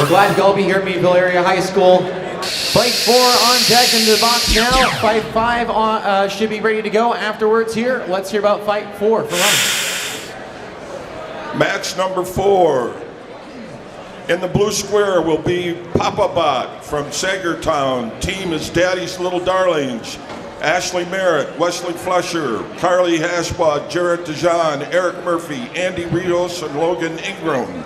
We're glad to all be here at Meadville Area High School. Fight 4 on deck into the box now. Fight 5 should be ready to go afterwards here. Let's hear about Fight 4 for Ron. Match number 4. In the blue square will be RoboBot from Sagertown. Team is Daddy's Little Darlings. Ashley Merritt, Wesley Flusher, Carly Hashbod, Jarrett DeJean, Eric Murphy, Andy Rios, and Logan Ingram.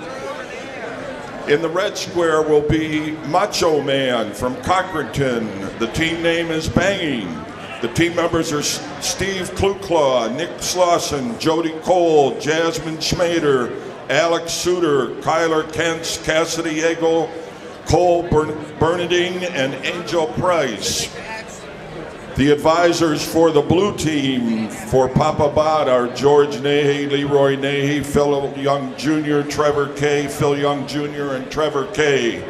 In the red square will be Macho Man from Cochranton. The team name is Banging. The team members are Steve Kluclaw, Nick Slauson, Jody Cole, Jasmine Schmader, Alex Suter, Kyler Kentz, Cassidy Egel, Cole Bernadine, and Angel Price. The advisors for the blue team for RoboBot are George Nahy, Leroy Nahy, Phil Young Jr., Trevor K., Phil Young Jr., and Trevor K.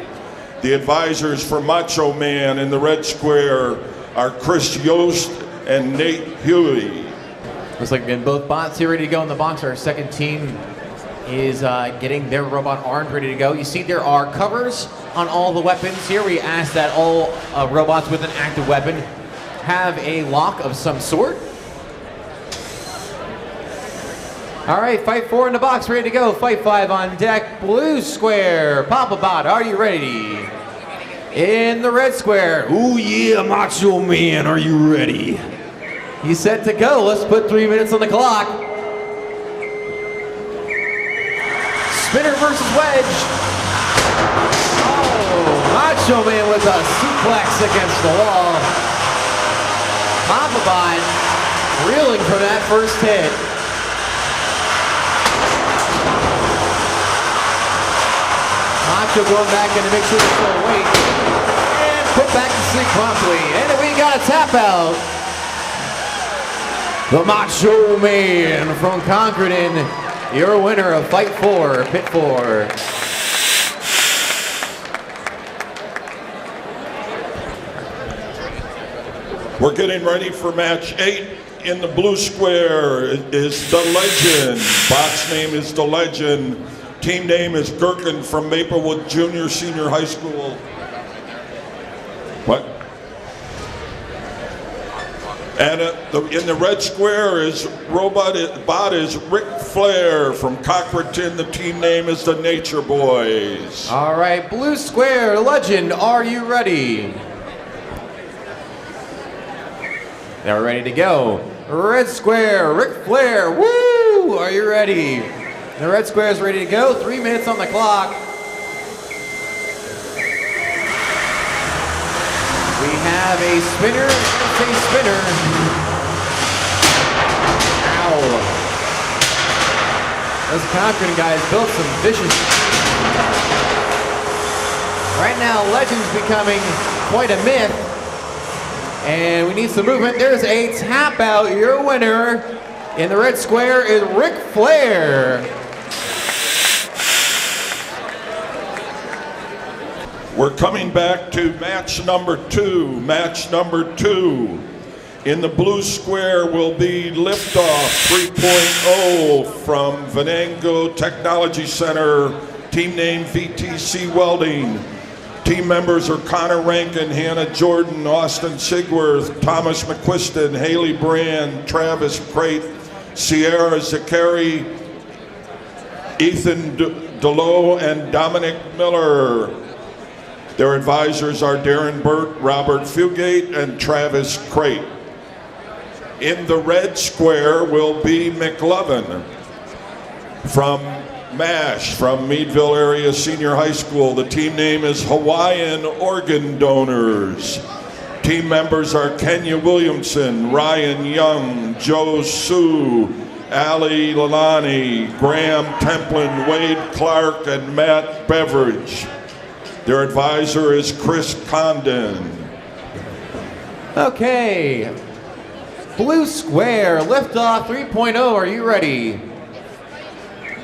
The advisors for Macho Man in the red square are Chris Yost and Nate Huey. Looks like we have both bots here ready to go in the box. Our second team is getting their robot armed, ready to go. You see there are covers on all the weapons here. We ask that all robots with an active weapon have a lock of some sort. All right, Fight 4 in the box, ready to go. Fight 5 on deck. Blue square, RoboBot, are you ready? In the red square, ooh yeah, Macho Man, are you ready? He's set to go. Let's put 3 minutes on the clock. Spinner versus wedge. Oh, Macho Man with a suplex against the wall. RoboBot reeling from that first hit. Macho going back in to make sure there's no weight. And put back to sleep promptly. And we got a tap out. The Macho Man from Concordan, your winner of Fight 4, Pit 4. We're getting ready for match 8. In the blue square is The Legend. Bot's name is The Legend. Team name is Gherkin from Maplewood Junior Senior High School. What? And in the red square is RoboBot is Ric Flair from Cochranton. The team name is the Nature Boys. All right, blue square, Legend, are you ready? They're ready to go. Red square, Ric Flair, woo! Are you ready? The red square is ready to go. 3 minutes on the clock. We have a spinner and a spinner. Ow. Those Concordan guys built some vicious. Right now, Legend's becoming quite a myth. And we need some movement. There's a tap out. Your winner in the red square is Ric Flair. We're coming back to match number 2. Match number 2. In the blue square will be Liftoff 3.0 from Venango Technology Center. Team name VTC Welding. Team members are Connor Rankin, Hannah Jordan, Austin Sigworth, Thomas McQuiston, Haley Brand, Travis Crate, Sierra Zakari, Ethan DeLoe, and Dominic Miller. Their advisors are Darren Burt, Robert Fugate, and Travis Crate. In the red square will be McLovin from MASH from Meadville Area Senior High School. The team name is Hawaiian Organ Donors. Team members are Kenya Williamson, Ryan Young, Joe Sue, Ali Lalani, Graham Templin, Wade Clark, and Matt Beveridge. Their advisor is Chris Condon. Okay. Blue square, liftoff 3.0. Are you ready?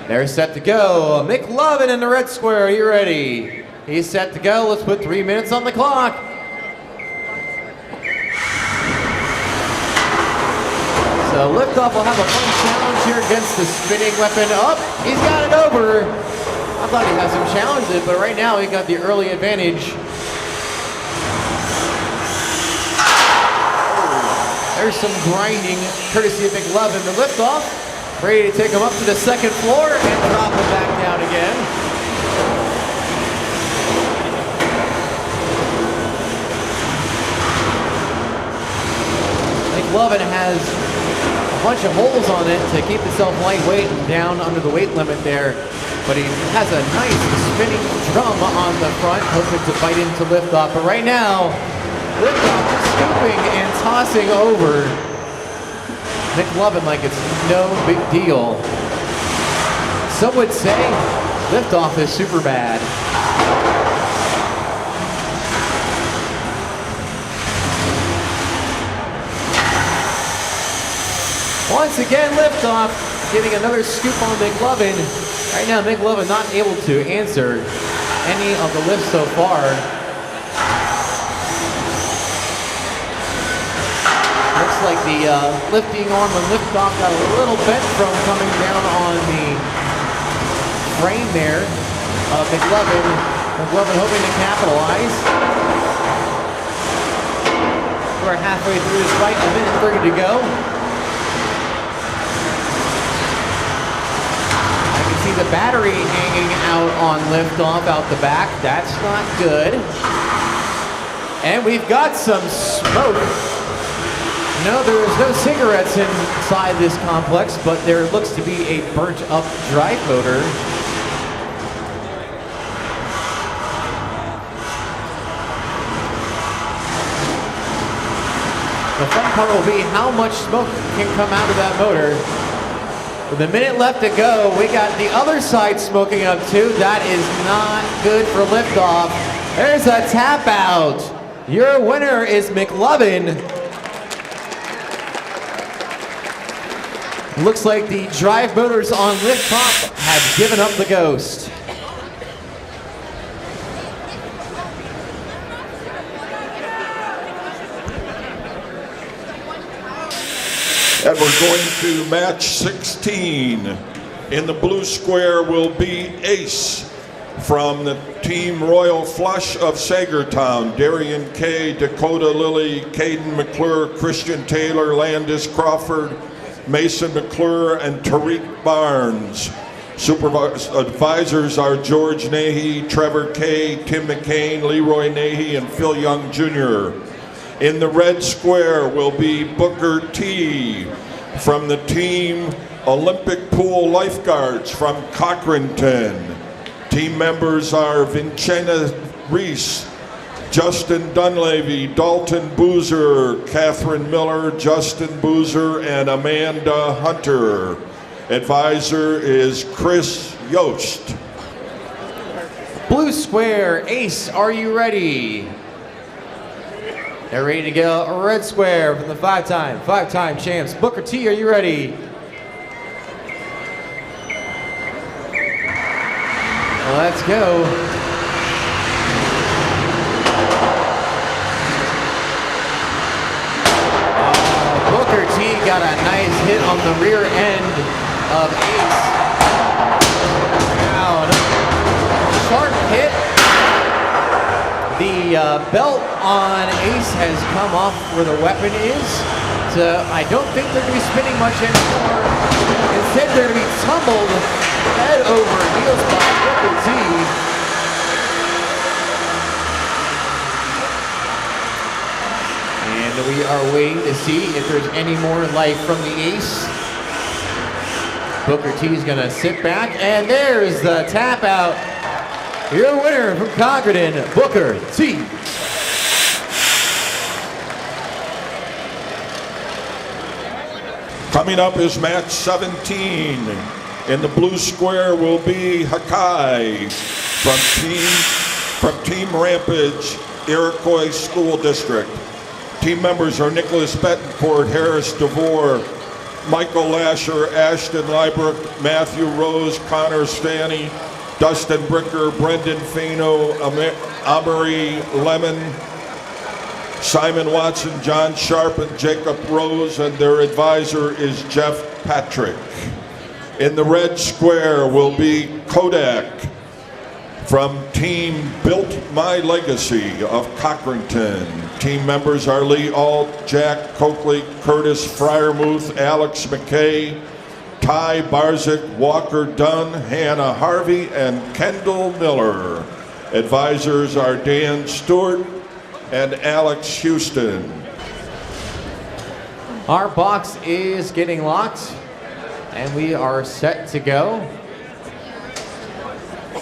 They're set to go. McLovin in the red square, are you ready? He's set to go. Let's put 3 minutes on the clock. So liftoff will have a fun challenge here against the spinning weapon. Up, he's got it over. I thought he had some challenges, but right now he got the early advantage. There's some grinding, courtesy of McLovin. The liftoff, ready to take him up to the second floor and drop him back down again. McLovin has a bunch of holes on it to keep itself lightweight and down under the weight limit there. But he has a nice spinning drum on the front, hoping to bite into liftoff. But right now, liftoff is scooping and tossing over McLovin like it's no big deal. Some would say liftoff is super bad. Once again, liftoff getting another scoop on McLovin. Right now, McLovin not able to answer any of the lifts so far. Looks like the lifting arm and liftoff got a little bent from coming down on the frame there of McLovin. McLovin hoping to capitalize. We're halfway through this fight, a minute 30 to go. See the battery hanging out on liftoff out the back. That's not good. And we've got some smoke. No, there's no cigarettes inside this complex, but there looks to be a burnt up drive motor. The fun part will be how much smoke can come out of that motor. With a minute left to go, we got the other side smoking up too. That is not good for liftoff. There's a tap out. Your winner is McLovin. Looks like the drive motors on liftoff have given up the ghost. And we're going to match 16. In the blue square will be Ace from the Team Royal Flush of Sagertown. Darian K, Dakota Lilly, Caden McClure, Christian Taylor, Landis Crawford, Mason McClure, and Tariq Barnes. Advisors are George Nahy, Trevor K, Tim McCain, Leroy Nahy, and Phil Young Jr. In the red square will be Booker T from the Team Olympic Pool Lifeguards from Cochranton. Team members are Vincenna Reese, Justin Dunleavy, Dalton Boozer, Catherine Miller, Justin Boozer, and Amanda Hunter. Advisor is Chris Yost. Blue square, Ace, are you ready? They're ready to go. Red square from the five-time champs. Booker T, are you ready? Let's go. Booker T got a nice hit on the rear end of Ace. Wow, sharp hit. The belt on Ace has come off where the weapon is. So I don't think they're going to be spinning much anymore. Instead, they're going to be tumbled head over heels by Booker T. And we are waiting to see if there's any more life from the Ace. Booker T is going to sit back, and there's the tap out. Your winner from Cochranton, Booker T. Coming up is match 17. In the blue square will be Hakai from Team Rampage, Iroquois School District. Team members are Nicholas Betancourt, Harris DeVore, Michael Lasher, Ashton Liebrook, Matthew Rose, Connor Stanny, Dustin Bricker, Brendan Fano, Amory Lemon, Simon Watson, John Sharp, and Jacob Rose, and their advisor is Jeff Patrick. In the red square will be Kodak From Team Built My Legacy of Cochranton, team members are Lee Alt, Jack Coakley, Curtis Fryermuth, Alex McKay, Ty Barzik, Walker Dunn, Hannah Harvey, and Kendall Miller. Advisors are Dan Stewart and Alex Houston. Our box is getting locked, and we are set to go.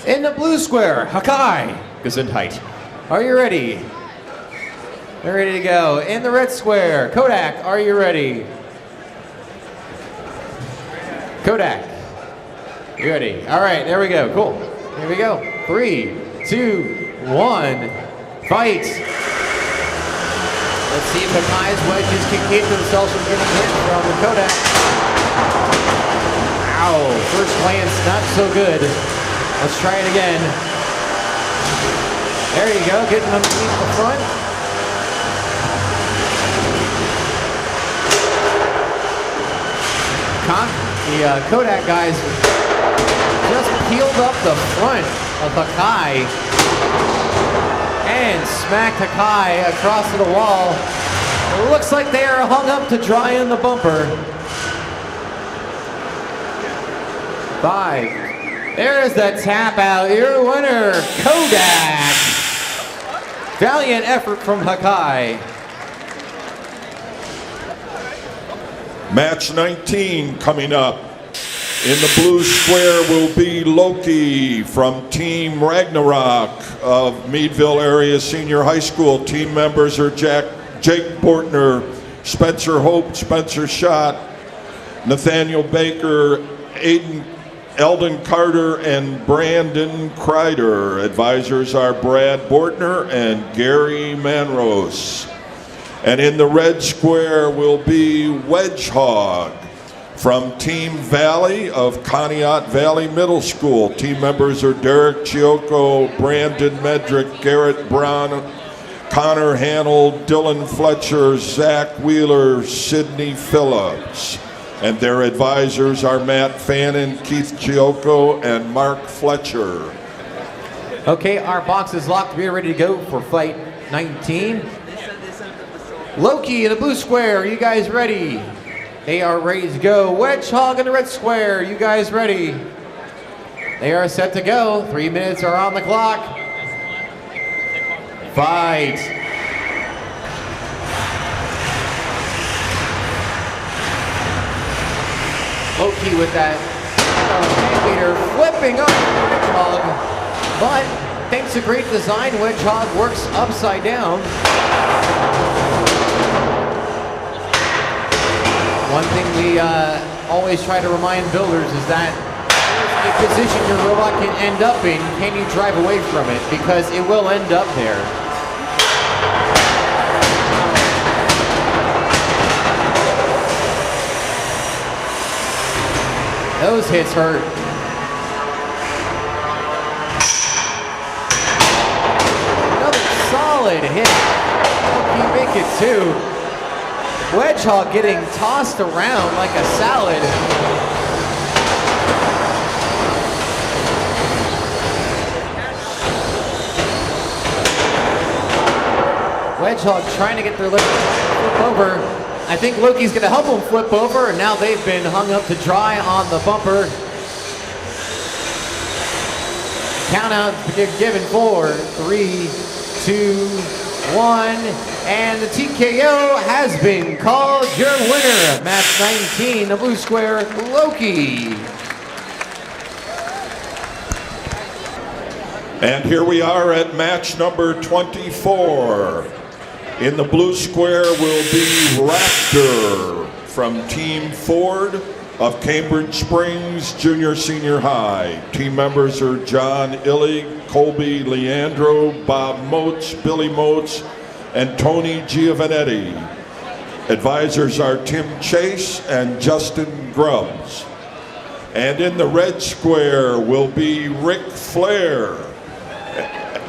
In the blue square, Hakai Gesundheit. Are you ready? They're ready to go. In the red square, Kodak, are you ready? Kodak, you ready? All right, there we go. Cool. Here we go. 3, 2, 1, fight. Let's see if Hakai's wedges can keep themselves from getting hit from the Kodak. Ow, first glance, not so good. Let's try it again. There you go, getting underneath the front. The Kodak guys just peeled up the front of Hakai and smacked Hakai across the wall. It looks like they are hung up to dry in the bumper. 5. There's the tap out. Your winner, Kodak. Valiant effort from Hakai. Match 19 coming up. In the blue square will be Loki from Team Ragnarok of Meadville Area Senior High School. Team members are Jake Bortner, Spencer Hope, Spencer Schott, Nathaniel Baker, Eldon Carter, and Brandon Kreider. Advisors are Brad Bortner and Gary Manros. And in the red square will be Wedgehog from Team Valley of Conneaut Valley Middle School. Team members are Derek Chioco, Brandon Medrick, Garrett Brown, Connor Hannell, Dylan Fletcher, Zach Wheeler, Sidney Phillips. And their advisors are Matt Fannin, Keith Chioco, and Mark Fletcher. Okay, our box is locked. We are ready to go for fight 19. Loki in the blue square, are you guys ready? They are ready to go. Wedgehog in the red square, you guys ready? They are set to go. 3 minutes are on the clock. Fight. Loki with that hand leader flipping up Wedgehog, but thanks to great design, Wedgehog works upside down. One thing we always try to remind builders is that a position your robot can end up in, can you drive away from it? Because it will end up there. Those hits hurt. Another solid hit. Hope you make it too. Wedgehog getting tossed around like a salad. Wedgehog trying to get their lip flip over. I think Loki's going to help him flip over, and now they've been hung up to dry on the bumper. Count out given 4, 3, 2, 1, and the TKO has been called. Your winner, match 19, the blue square, Loki. And here we are at match number 24. In the blue square will be Raptor from Team Ford of Cambridge Springs Junior Senior High. Team members are John Illig, Colby Leandro, Bob Motes, Billy Motes, and Tony Giovanetti. Advisors are Tim Chase and Justin Grubbs. And in the red square will be Ric Flair.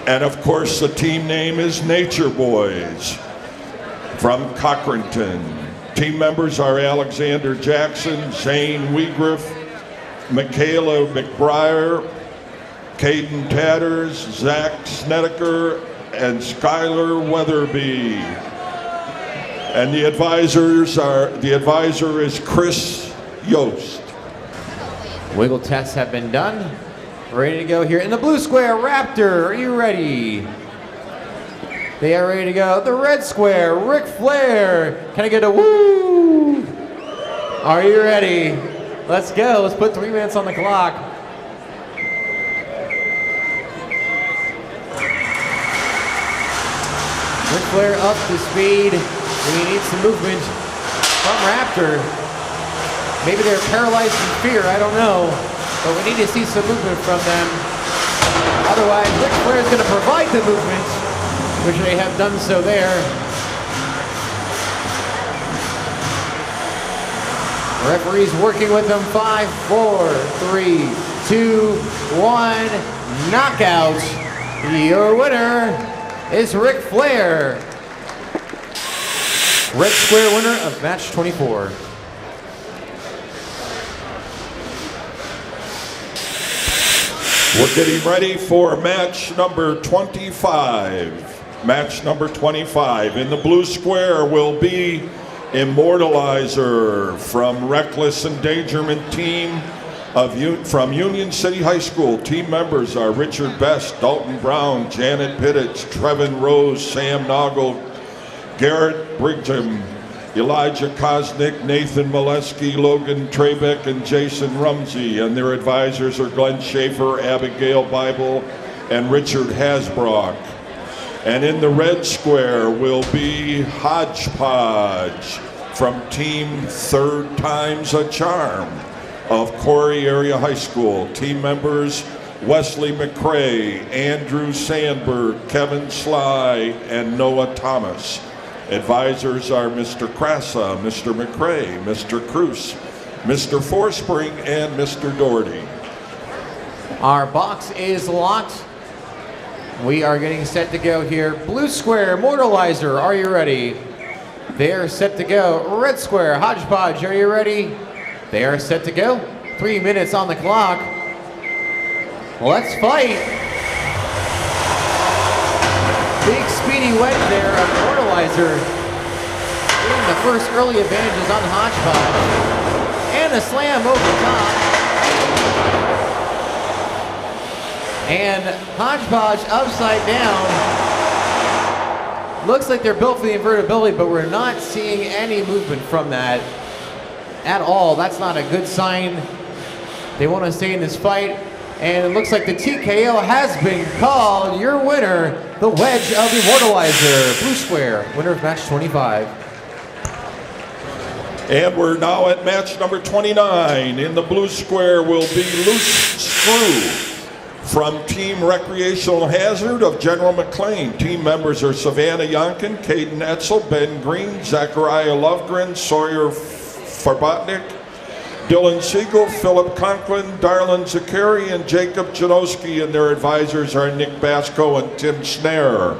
And of course, the team name is Nature Boys from Cochranton. Team members are Alexander Jackson, Zane Weegriff, Michaela McBriar, Caden Tatters, Zach Snedeker, and Skylar Weatherby. And the advisor is Chris Yost. Wiggle tests have been done. Ready to go here in the blue square. Raptor, are you ready? They are ready to go. The red square, Ric Flair. Can I get a woo? Are you ready? Let's go. Let's put 3 minutes on the clock. Ric Flair up to speed. We need some movement from Raptor. Maybe they're paralyzed in fear, I don't know. But we need to see some movement from them. Otherwise, Ric Flair is going to provide the movement, which they have done so there. Referee's working with them. 5, 4, 3, 2, 1. Knockout. Your winner is Ric Flair. Red square winner of match 24. We're getting ready for match number 25. Match number 25. In the blue square will be Immortalizer from Reckless Endangerment Team from Union City High School. Team members are Richard Best, Dalton Brown, Janet Pittich, Trevin Rose, Sam Noggle, Garrett Brigham, Elijah Kosnick, Nathan Molesky, Logan Trebeck, and Jason Rumsey. And their advisors are Glenn Schaefer, Abigail Bible, and Richard Hasbrock. And in the red square will be Hodgepodge from Team Third Time's a Charm of Corey Area High School. Team members Wesley McCrae, Andrew Sandberg, Kevin Sly, and Noah Thomas. Advisors are Mr. Krasa, Mr. McCrae, Mr. Cruz, Mr. Forspring, and Mr. Doherty. Our box is locked. We are getting set to go here. Blue square, Immortalizer, are you ready? They are set to go. Red square, Hodgepodge, are you ready? They are set to go. 3 minutes on the clock. Let's fight. Big speedy wedge there of Immortalizer. Getting the first early advantages on Hodgepodge. And a slam over the top. And Hodgepodge upside down. Looks like they're built for the invertibility, but we're not seeing any movement from that at all. That's not a good sign. They want to stay in this fight. And it looks like the TKO has been called. Your winner, the wedge of Immortalizer. Blue square, winner of match 25. And we're now at match number 29. In the blue square will be Loose Screw from Team Recreational Hazard of General McLean. Team members are Savannah Yonkin, Caden Etzel, Ben Green, Zachariah Lovegren, Sawyer Farbotnik, Dylan Siegel, Philip Conklin, Darlin Zakari, and Jacob Janowski, and their advisors are Nick Basco and Tim Snare.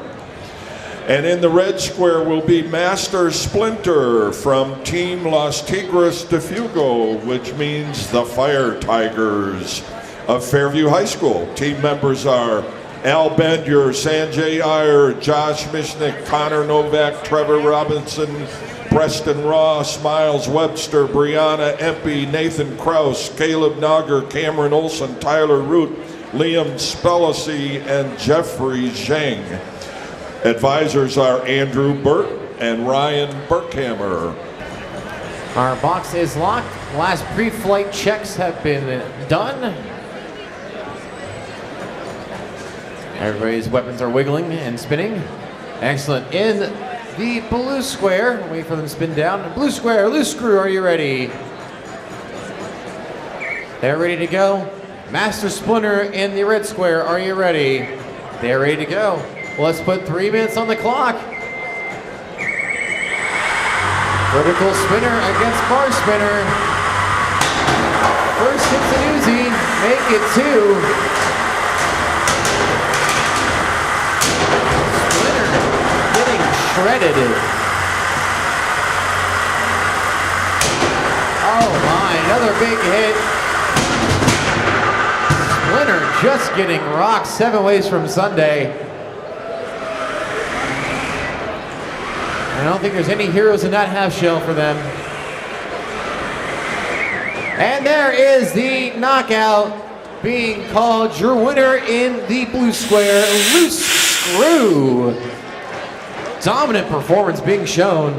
And in the red square will be Master Splinter from Team Los Tigres de Fugo, which means the Fire Tigers of Fairview High School. Team members are Al Bendure, Sanjay Iyer, Josh Mishnick, Connor Novak, Trevor Robinson, Preston Ross, Miles Webster, Brianna Empey, Nathan Kraus, Caleb Nogger, Cameron Olson, Tyler Root, Liam Spellacy, and Jeffrey Zhang. Advisors are Andrew Burt and Ryan Burkhammer. Our box is locked. Last pre-flight checks have been done. Everybody's weapons are wiggling and spinning. Excellent. In the blue square, wait for them to spin down. Blue square, Loose Screw, are you ready? They're ready to go. Master Splinter in the red square, are you ready? They're ready to go. Well, let's put 3 minutes on the clock. Vertical spinner against bar spinner. First hits an Uzi, make it 2. Splinter getting shredded. Oh my, another big hit. Winner just getting rocked 7 ways from Sunday. I don't think there's any heroes in that half shell for them. And there is the knockout being called. Your winner in the blue square, Loose Screw. Dominant performance being shown.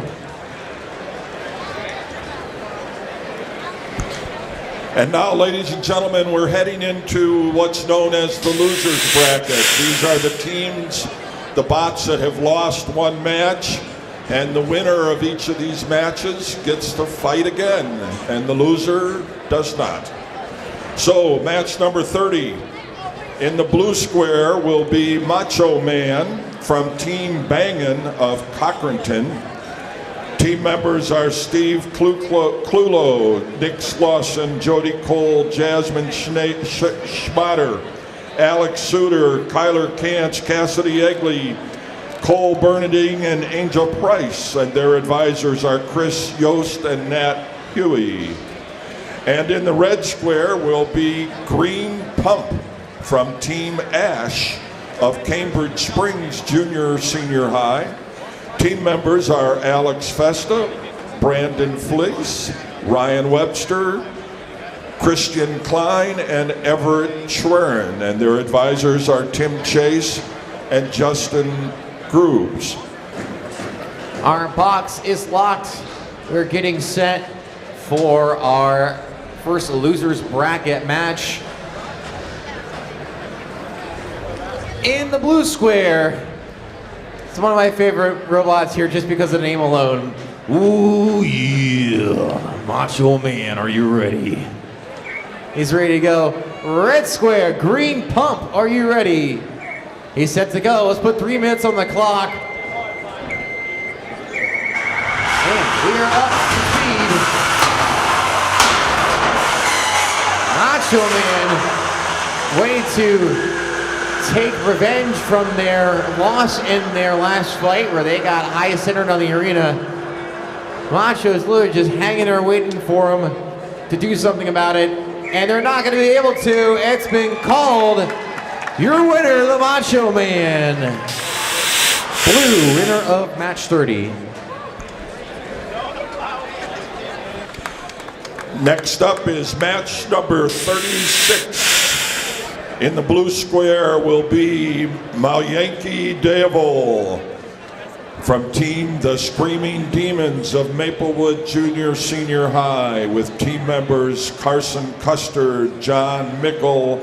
And now, ladies and gentlemen, we're heading into what's known as the losers bracket. These are the teams, the bots that have lost one match, and the winner of each of these matches gets to fight again, and the loser does not. So, match number 30. In the blue square will be Macho Man from Team Bangin' of Cochranton. Team members are Steve Clulo, Nick Slauson, Jody Cole, Jasmine Schmatter, Alex Suter, Kyler Kantz, Cassidy Egley, Cole Bernadine, and Angel Price. And their advisors are Chris Yost and Nat Huey. And in the red square will be Green Pump from Team Ash of Cambridge Springs Junior Senior High. Team members are Alex Festa, Brandon Fleece, Ryan Webster, Christian Klein, and Everett Schwerin. And their advisors are Tim Chase and Justin Grooves. Our box is locked. We're getting set for our first losers bracket match. In the blue square, it's one of my favorite robots here just because of the name alone. Ooh yeah, Macho Man, are you ready? He's ready to go. Red square, Green Pump, are you ready? He's set to go. Let's put 3 minutes on the clock. And we are up to speed. Macho Man, way to take revenge from their loss in their last fight where they got high centered on the arena. Macho is literally just hanging there waiting for him to do something about it, and they're not going to be able to. It's been called. Your winner, the Macho Man. Blue, winner of match 30. Next up is match number 36. In the blue square will be Malyanki Devil from Team The Screaming Demons of Maplewood Junior Senior High with team members Carson Custer, John Mickle,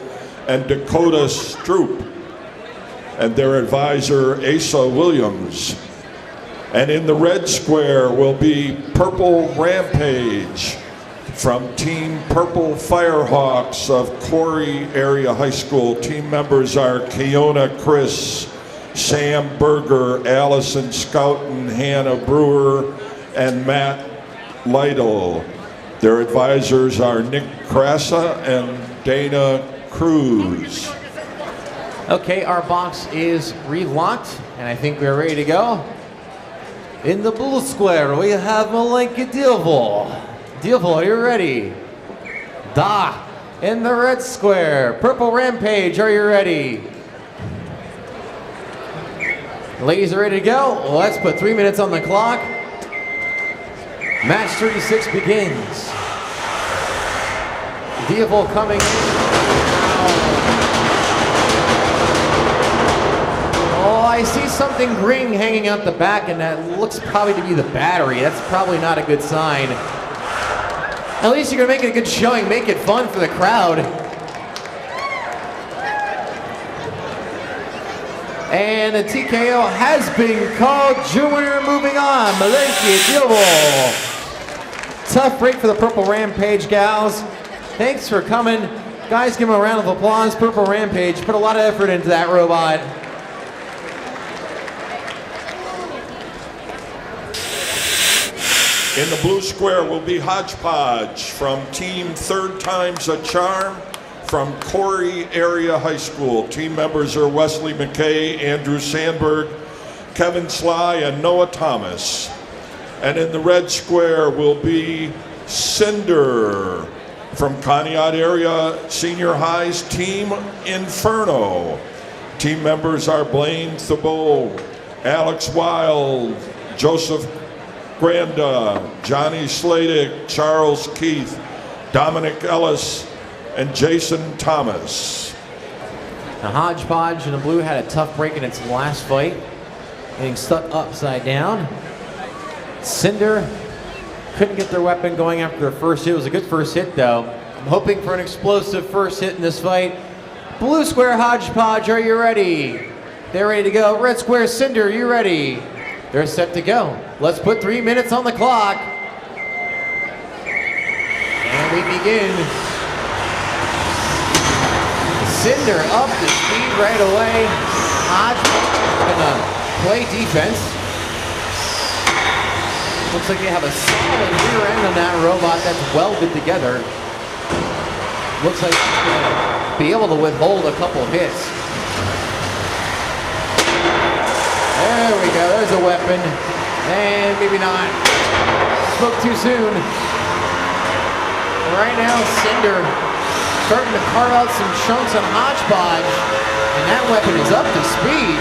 and Dakota Stroop, and their advisor Asa Williams. And in the red square will be Purple Rampage from Team Purple Firehawks of Corey Area High School. Team members are Keona Chris, Sam Berger, Allison Scouten, Hannah Brewer, and Matt Lytle. Their advisors are Nick Crassa and Dana Cruz. Okay, our box is relocked, and I think we're ready to go. In the blue square, we have Malyanki Devil. Devil, are you ready? Da. In the red square, Purple Rampage, are you ready? Ladies are ready to go. Let's put 3 minutes on the clock. Match 36 begins. Devil coming in. Oh, I see something green hanging out the back, and that looks probably to be the battery. That's probably not a good sign. At least you're gonna make it a good showing, make it fun for the crowd. And the TKO has been called. Your winner, moving on, Malyanki Devil. Tough break for the Purple Rampage gals. Thanks for coming. Guys, give them a round of applause. Purple Rampage put a lot of effort into that robot. In the blue square will be Hodgepodge from Team Third Time's a Charm from Corey Area High School. Team members are Wesley McKay, Andrew Sandberg, Kevin Sly, and Noah Thomas. And in the red square will be Cinder From Conneaut area Senior High's Team Inferno. Team members are Blaine Thibault, Alex Wild, Joseph Granda, Johnny Sladick, Charles Keith, Dominic Ellis, and Jason Thomas. Now, Hodgepodge in the blue had a tough break in its last fight, getting stuck upside down. Cinder couldn't get their weapon going after their first hit. It was a good first hit, though. I'm hoping for an explosive first hit in this fight. Blue square Hodgepodge, are you ready? They're ready to go. Red square Cinder, you ready? They're set to go. Let's put 3 minutes on the clock. And we begin. Cinder up to speed right away. Hodgepodge gonna play defense. Looks like they have a solid rear end on that robot that's welded together. Looks like it's gonna be able to withhold a couple hits. There we go, there's a weapon. And maybe not. Spoke too soon. Right now, Cinder starting to carve out some chunks on Hodgepodge. And that weapon is up to speed.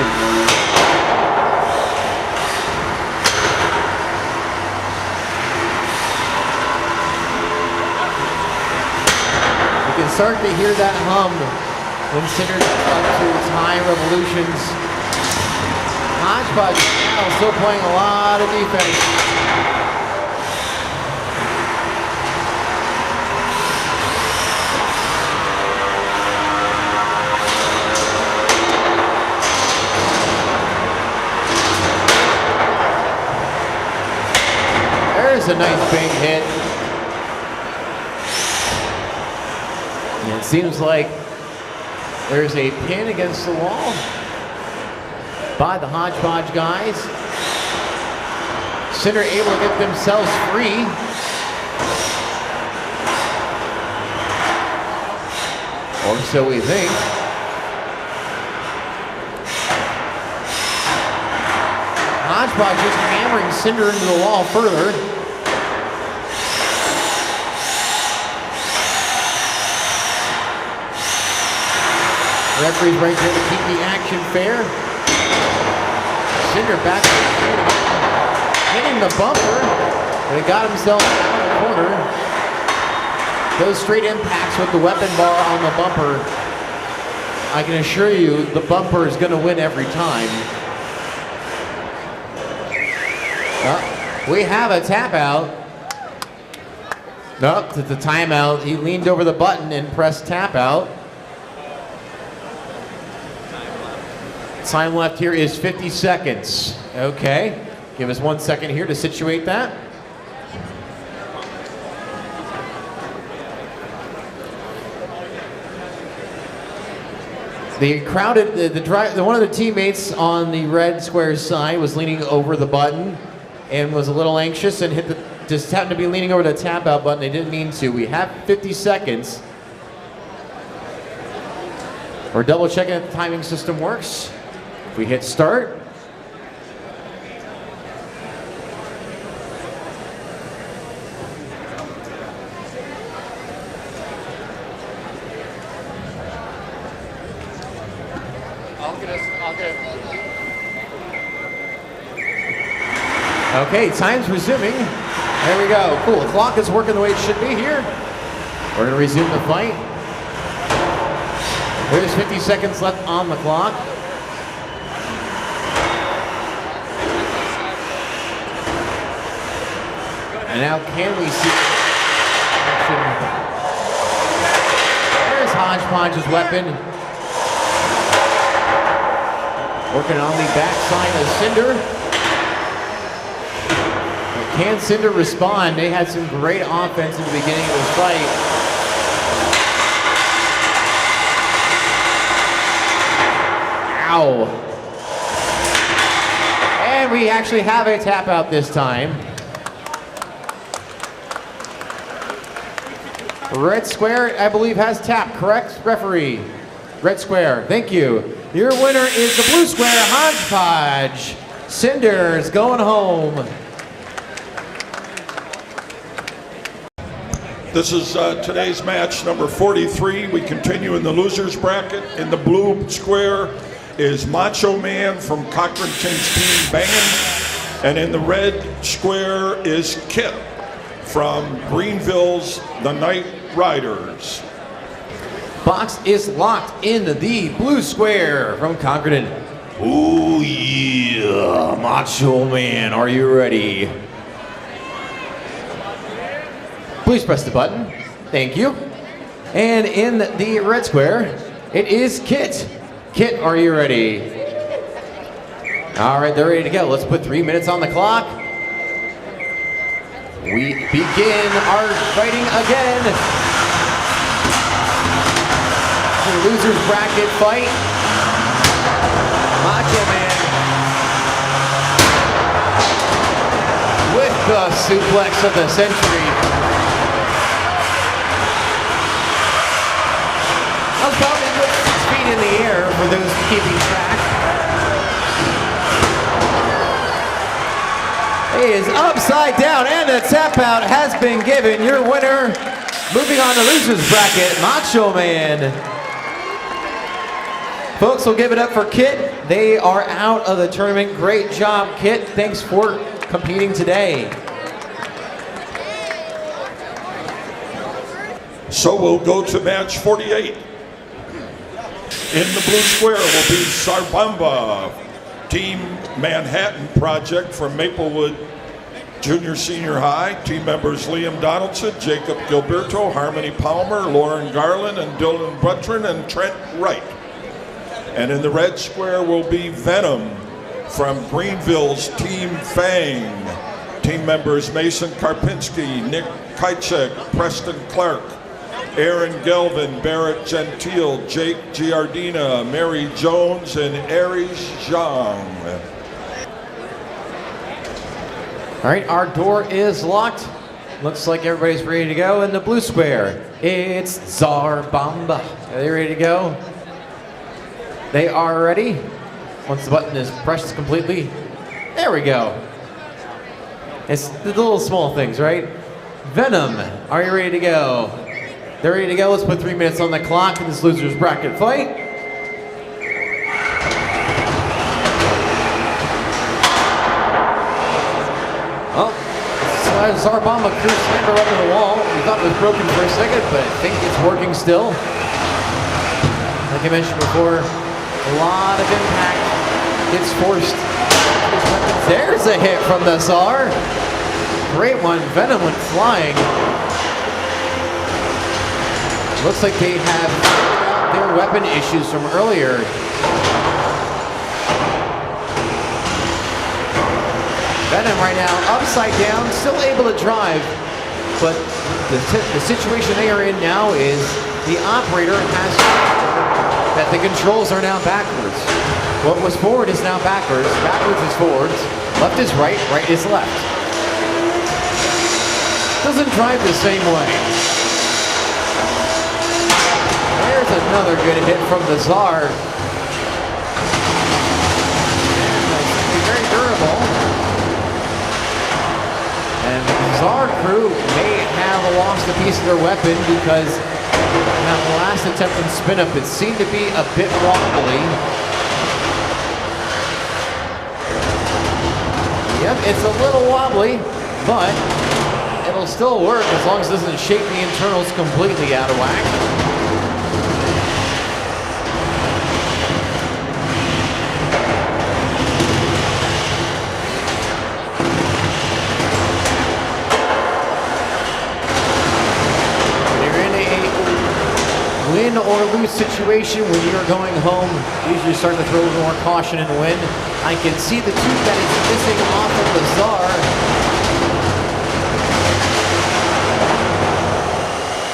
You can start to hear that hum when Cinder's up to its high revolutions. Hodgepodge now still playing a lot of defense. There's a nice big hit. And it seems like there's a pin against the wall by the Hodgepodge guys. Cinder able to get themselves free. Or so we think. Hodgepodge just hammering Cinder into the wall further. Referee's right there to keep the action fair. Cinder back hitting the bumper, but he got himself out of the corner. Those straight impacts with the weapon bar on the bumper, I can assure you the bumper is going to win every time. We have a tap out. Nope, it's a timeout. He leaned over the button and pressed tap out. Time left here is 50 seconds. Okay, give us 1 second here to situate that. The crowded, one of the teammates on the red square side was leaning over the button and was a little anxious and just happened to be leaning over the tap out button. They didn't mean to. We have 50 seconds. We're double checking that the timing system works. If we hit start. Okay, time's resuming. There we go. Cool. The clock is working the way it should be here. We're going to resume the fight. There's 50 seconds left on the clock. And now can we see action? There's Hodgepodge's weapon. Working on the backside of Cinder. Can Cinder respond? They had some great offense in the beginning of this fight. Ow. And we actually have a tap out this time. Red square, I believe, has tap, correct, referee? Red square, thank you. Your winner is the blue square, Hodgepodge. Cinder's going home. This is today's match number 43. We continue in the losers bracket. In the blue square is Macho Man from Cochranton's team Bangin'. And in the red square is Kit from Greenville's The Night Riders. Box is locked in the blue square from Concordan. Ooh yeah, Macho Man, are you ready? Please press the button. Thank you. And in the red square, it is Kit. Kit, are you ready? All right, they're ready to go. Let's put 3 minutes on the clock. We begin our fighting again. The losers bracket fight. Macho Man with the suplex of the century. About 6 feet in the air for those keeping track. He is upside down, and the tap out has been given. Your winner, moving on to losers bracket, Macho Man. Folks, we'll give it up for Kit. They are out of the tournament. Great job, Kit. Thanks for competing today. So we'll go to match 48. In the blue square will be Sarbamba, Team Manhattan Project from Maplewood Junior Senior High. Team members Liam Donaldson, Jacob Gilberto, Harmony Palmer, Lauren Garland, and Dylan Buttrin, and Trent Wright. And in the red square will be Venom from Greenville's Team Fang. Team members Mason Karpinski, Nick Kajcek, Preston Clark, Aaron Gelvin, Barrett Gentile, Jake Giardina, Mary Jones, and Aries Zhang. All right, our door is locked. Looks like everybody's ready to go. In the blue square, it's Zarbamba. Are they ready to go? They are ready. Once the button is pressed completely, there we go. It's the little small things, right? Venom, are you ready to go? They're ready to go. Let's put 3 minutes on the clock in this losers bracket fight. Well, Zarbamba crew slammed her up to the wall. We thought it was broken for a second, but I think it's working still. Like I mentioned before, a lot of impact gets forced. There's a hit from the Tsar. Great one. Venom went flying. Looks like they have figured out their weapon issues from earlier. Venom right now upside down, still able to drive, but the situation they are in now is the operator has that the controls are now backwards. What was forward is now backwards, backwards is forwards, left is right, right is left. Doesn't drive the same way. There's another good hit from the Tsar. Very durable. And the Tsar crew may have lost a piece of their weapon because that last attempt in spin up, it seemed to be a bit wobbly. Yep, it's a little wobbly, but it'll still work as long as it doesn't shake the internals completely out of whack. Win or lose situation when you're going home, usually start to throw a little more caution and win. I can see the tooth that is missing off of the Tsar.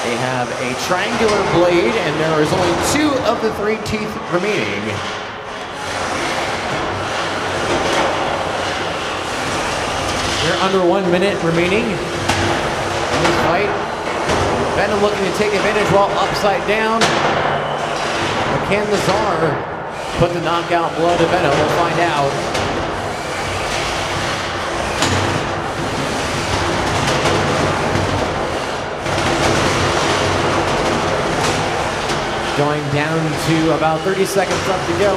They have a triangular blade, and there is only 2 of the 3 teeth remaining. We're under 1 minute remaining in this fight. Venom looking to take advantage while upside down. But can the Tsar put the knockout blow to Venom? We'll find out. going down to about 30 seconds left to go.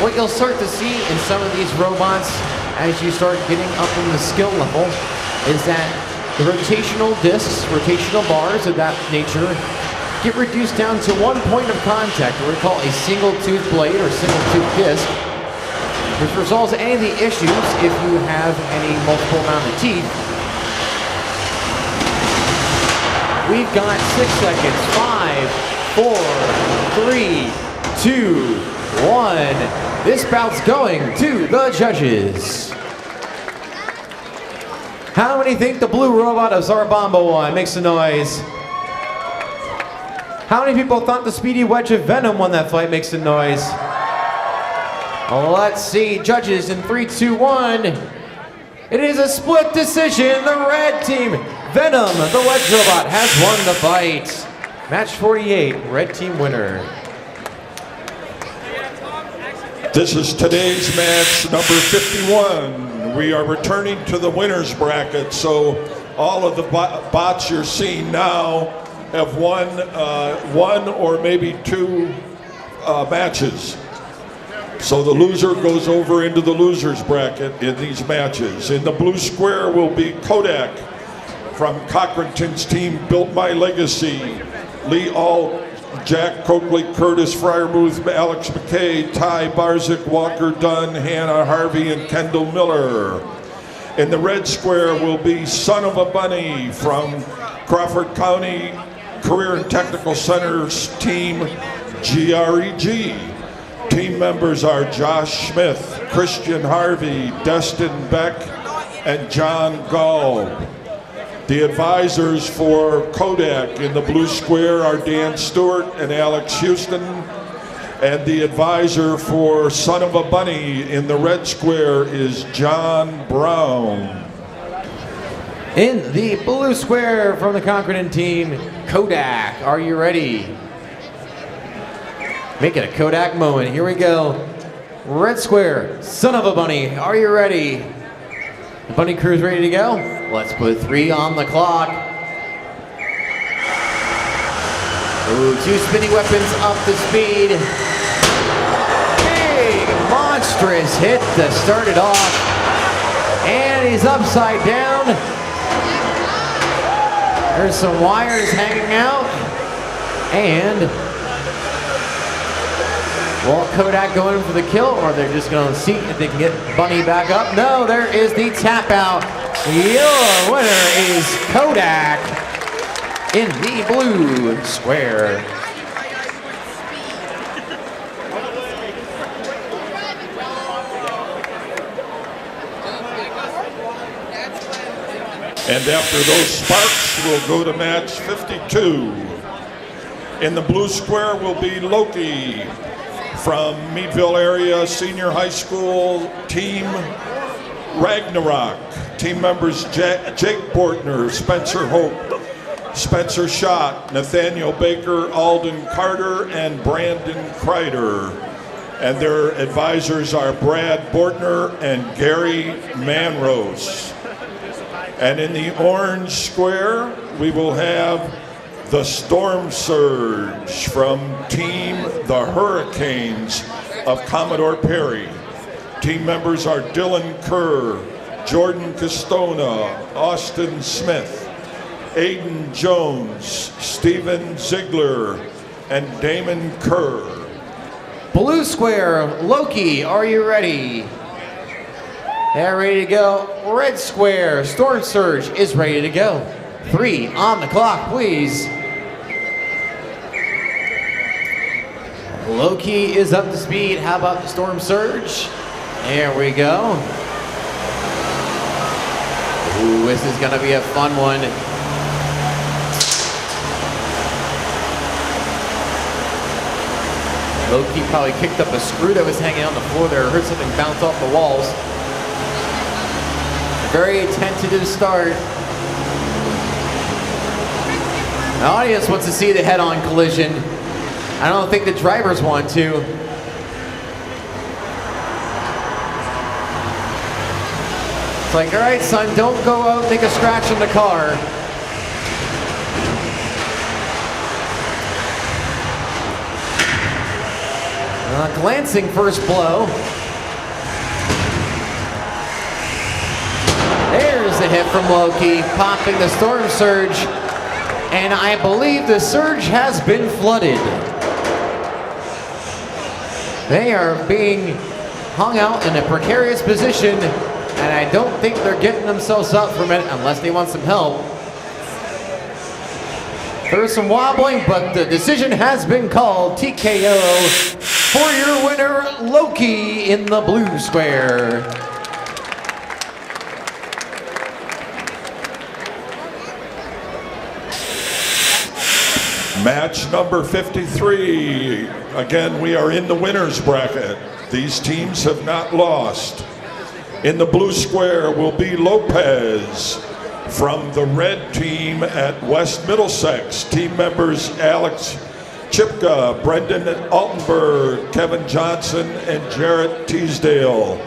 What you'll start to see in some of these robots as you start getting up in the skill level is that the rotational discs, rotational bars of that nature get reduced down to one point of contact, what we call a single tooth blade or single tooth disc, which resolves any of the issues if you have any multiple amount of teeth. We've got 6 seconds. 5, 4, 3, 2, 1. This bout's going to the judges. How many think the blue robot of Zarbomba won? Make some noise. How many people thought the speedy wedge of Venom won that fight? Make some noise. Let's see. Judges in 3, 2, 1. It is a split decision. The red team, Venom, the wedge robot, has won the fight. Match 48, red team winner. This is today's match number 51. We are returning to the winner's bracket, so all of the bots you're seeing now have won one or maybe two matches. So the loser goes over into the loser's bracket in these matches. In the blue square will be Kodak from Cochranton's team, Built My Legacy. Lee Alt, Jack Coakley, Curtis Fryermuth, Alex McKay, Ty Barzik, Walker Dunn, Hannah Harvey, and Kendall Miller. In the red square will be Son of a Bunny from Crawford County Career and Technical Center's team, GREG. Team members are Josh Smith, Christian Harvey, Destin Beck, and John Gall. The advisors for Kodak in the blue square are Dan Stewart and Alex Houston. And the advisor for Son of a Bunny in the red square is John Brown. In the blue square from the Concordan team, Kodak, are you ready? Make it a Kodak moment. Here we go. Red square, Son of a Bunny, are you ready? The bunny crew's ready to go? Let's put 3 on the clock. Ooh, 2 spinning weapons up to speed. Big, monstrous hit to start it off. And he's upside down. There's some wires hanging out. And will Kodak go in for the kill, or they're just going to see if they can get Bunny back up? No, there is the tap out. Your winner is Kodak in the blue square. And after those sparks, we'll go to match 52. In the blue square will be Loki from Meadville area senior high school team Ragnarok. Team members Jake Bortner, Spencer Hope, Spencer Schott, Nathaniel Baker, Alden Carter, and Brandon Kreider. And their advisors are Brad Bortner and Gary Manrose. And in the orange square, we will have the Storm Surge from Team the Hurricanes of Commodore Perry. Team members are Dylan Kerr, Jordan Castona, Austin Smith, Aiden Jones, Steven Ziegler, and Damon Kerr. Blue square, Loki, are you ready? They're ready to go. Red square, Storm Surge is ready to go. 3 on the clock, please. Loki is up to speed. How about the Storm Surge? There we go. Ooh, this is gonna be a fun one. Loki probably kicked up a screw that was hanging on the floor there. Heard something bounce off the walls. A very tentative start. The audience wants to see the head-on collision. I don't think the drivers want to. It's like, all right, son, don't go out and take a scratch on the car. A glancing first blow. There's the hit from Loki, popping the Storm Surge. And I believe the Surge has been flooded. They are being hung out in a precarious position, and I don't think they're getting themselves up from it unless they want some help. There's some wobbling, but the decision has been called. TKO for your winner, Loki in the blue square. Match number 53. Again, we are in the winner's bracket. These teams have not lost. In the blue square will be Lopez from the red team at West Middlesex. Team members Alex Chipka, Brendan Altenberg, Kevin Johnson, and Jarrett Teasdale.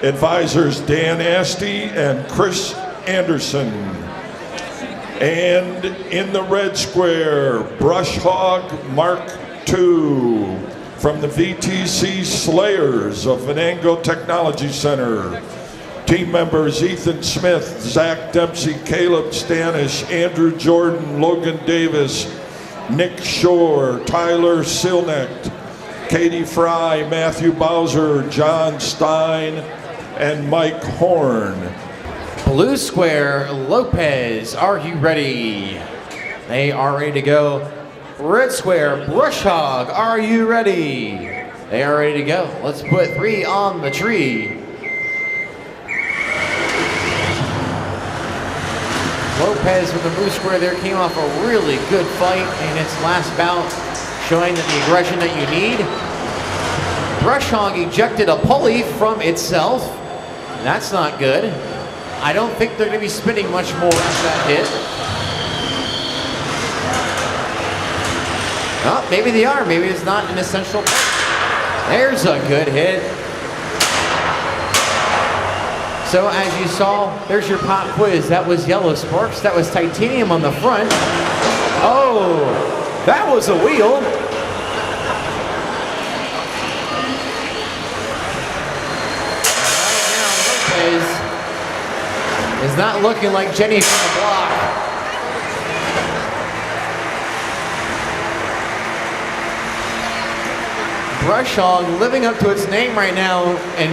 Advisors Dan Asti and Chris Anderson. And in the red square, Brush Hog Mark II from the VTC Slayers of Venango Technology Center. Team members Ethan Smith, Zach Dempsey, Caleb Stanish, Andrew Jordan, Logan Davis, Nick Shore, Tyler Silnecht, Katie Fry, Matthew Bowser, John Stein, and Mike Horn. Blue square, Lopez, are you ready? They are ready to go. Red square, Brush Hog, are you ready? They are ready to go. Let's put 3 on the tree. Lopez with the blue square there came off a really good fight in its last bout, showing that the aggression that you need. Brush Hog ejected a pulley from itself. That's not good. I don't think they're going to be spinning much more after that hit. Oh, maybe they are. Maybe it's not an essential part. There's a good hit. So as you saw, there's your pop quiz. That was yellow sparks. That was titanium on the front. Oh, that was a wheel. Right now, Lopez is not looking like Jenny from the block. Brush Hog living up to its name right now and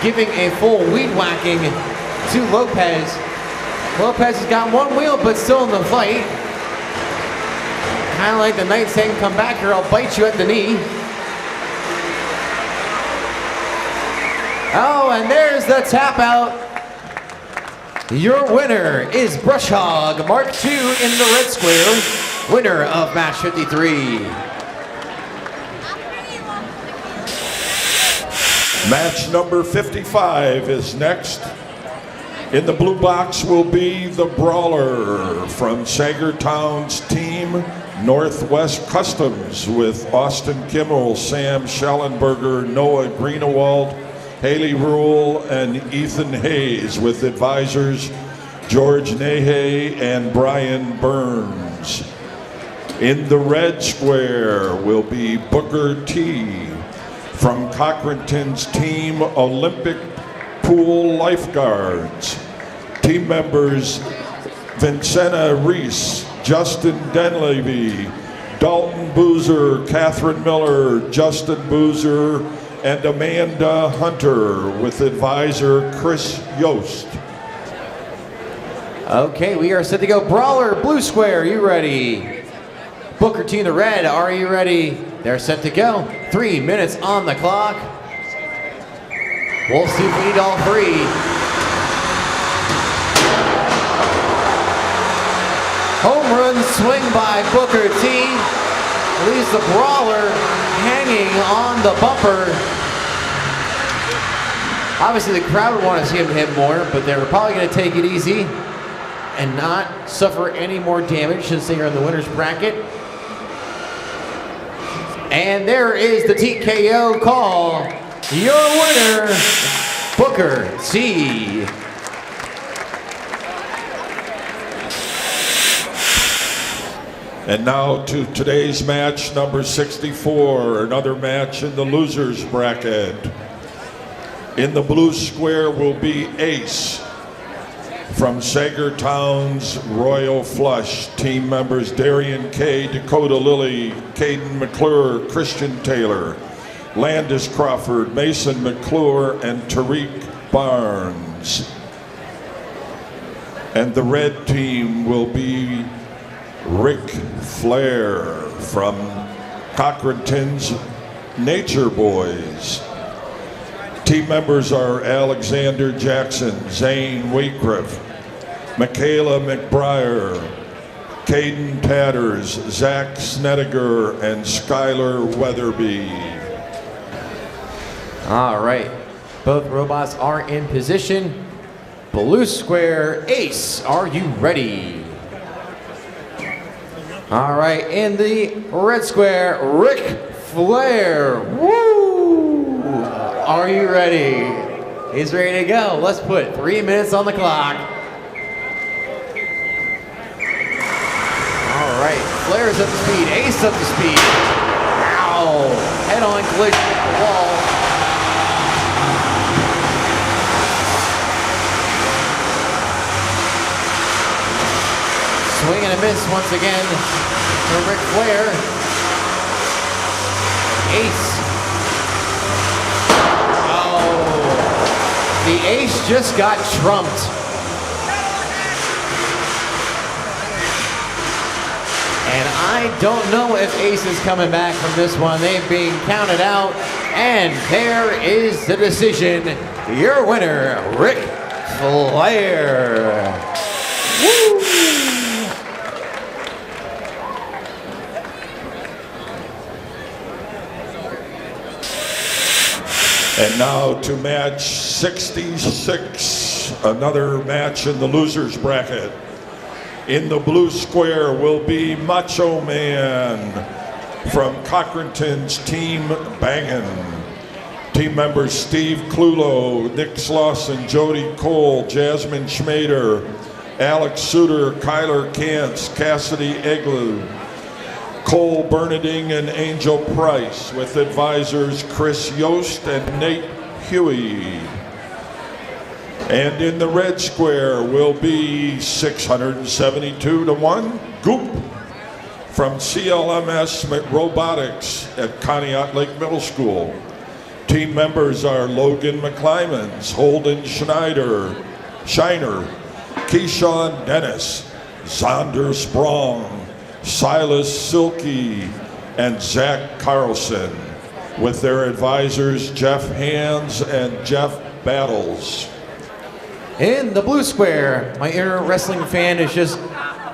giving a full weed whacking to Lopez. Lopez has got one wheel, but still in the fight. Kind of like the knight saying, come back here, I'll bite you at the knee. Oh, and there's the tap out. Your winner is Brush Hog, Mark II in the red square, winner of match 53. Match number 55 is next. In the blue box will be the Brawler from Sagertown's team, Northwest Customs, with Austin Kimmel, Sam Schellenberger, Noah Greenewald, Haley Rule, and Ethan Hayes, with advisors George Nahay and Brian Burns. In the red square will be Booker T. from Cochranton's team, Olympic Pool Lifeguards. Team members Vincenta Reese, Justin Denlevy, Dalton Boozer, Catherine Miller, Justin Boozer, and Amanda Hunter, with advisor Chris Yost. Okay, we are set to go. Brawler, blue square, you ready? Booker T in the red, are you ready? They're set to go. 3 minutes on the clock. We'll see if we need all 3. Home run swing by Booker T. Leaves the Brawler hanging on the bumper. Obviously the crowd would want to see him hit more, but they were probably going to take it easy and not suffer any more damage since they are in the winner's bracket. And there is the TKO call. Your winner, Booker T. And now to today's match number 64, another match in the losers bracket. In the blue square will be Ace from Sagertown's Royal Flush. Team members Darian K, Dakota Lilly, Caden McClure, Christian Taylor, Landis Crawford, Mason McClure, and Tariq Barnes. And the red team will be Rick Flair from Cochranton's Nature Boys. Team members are Alexander Jackson, Zane Waycroft, Michaela McBriar, Caden Tatters, Zach Snediger, and Skylar Weatherby. All right, both robots are in position. Blue square, Ace, are you ready? All right, in the red square, Rick Flair. Woo! Are you ready? He's ready to go. Let's put 3 minutes on the clock. All right, Flair's up to speed, Ace up to speed. Ow! Head-on collision with the wall. Swing and a miss once again for Ric Flair. Ace. Oh, the ace just got trumped. And I don't know if Ace is coming back from this one. They've been counted out. And there is the decision. Your winner, Ric Flair. Woo! And now to match 66, another match in the losers bracket. In the blue square will be Macho Man from Cochranton's Team Bangin'. Team members Steve Clulo, Nick Slauson, Jody Cole, Jasmine Schmader, Alex Suter, Kyler Kantz, Cassidy Eglu, Cole Bernading, and Angel Price, with advisors Chris Yost and Nate Huey. And in the red square will be 672-1 Goop from CLMS Robotics at Conneaut Lake Middle School. Team members are Logan McClymans, Holden Shiner, Keyshawn Dennis, Zonder Sprong, Silas Silky, and Zach Carlson, with their advisors Jeff Hands and Jeff Battles. In the blue square, my inner wrestling fan is just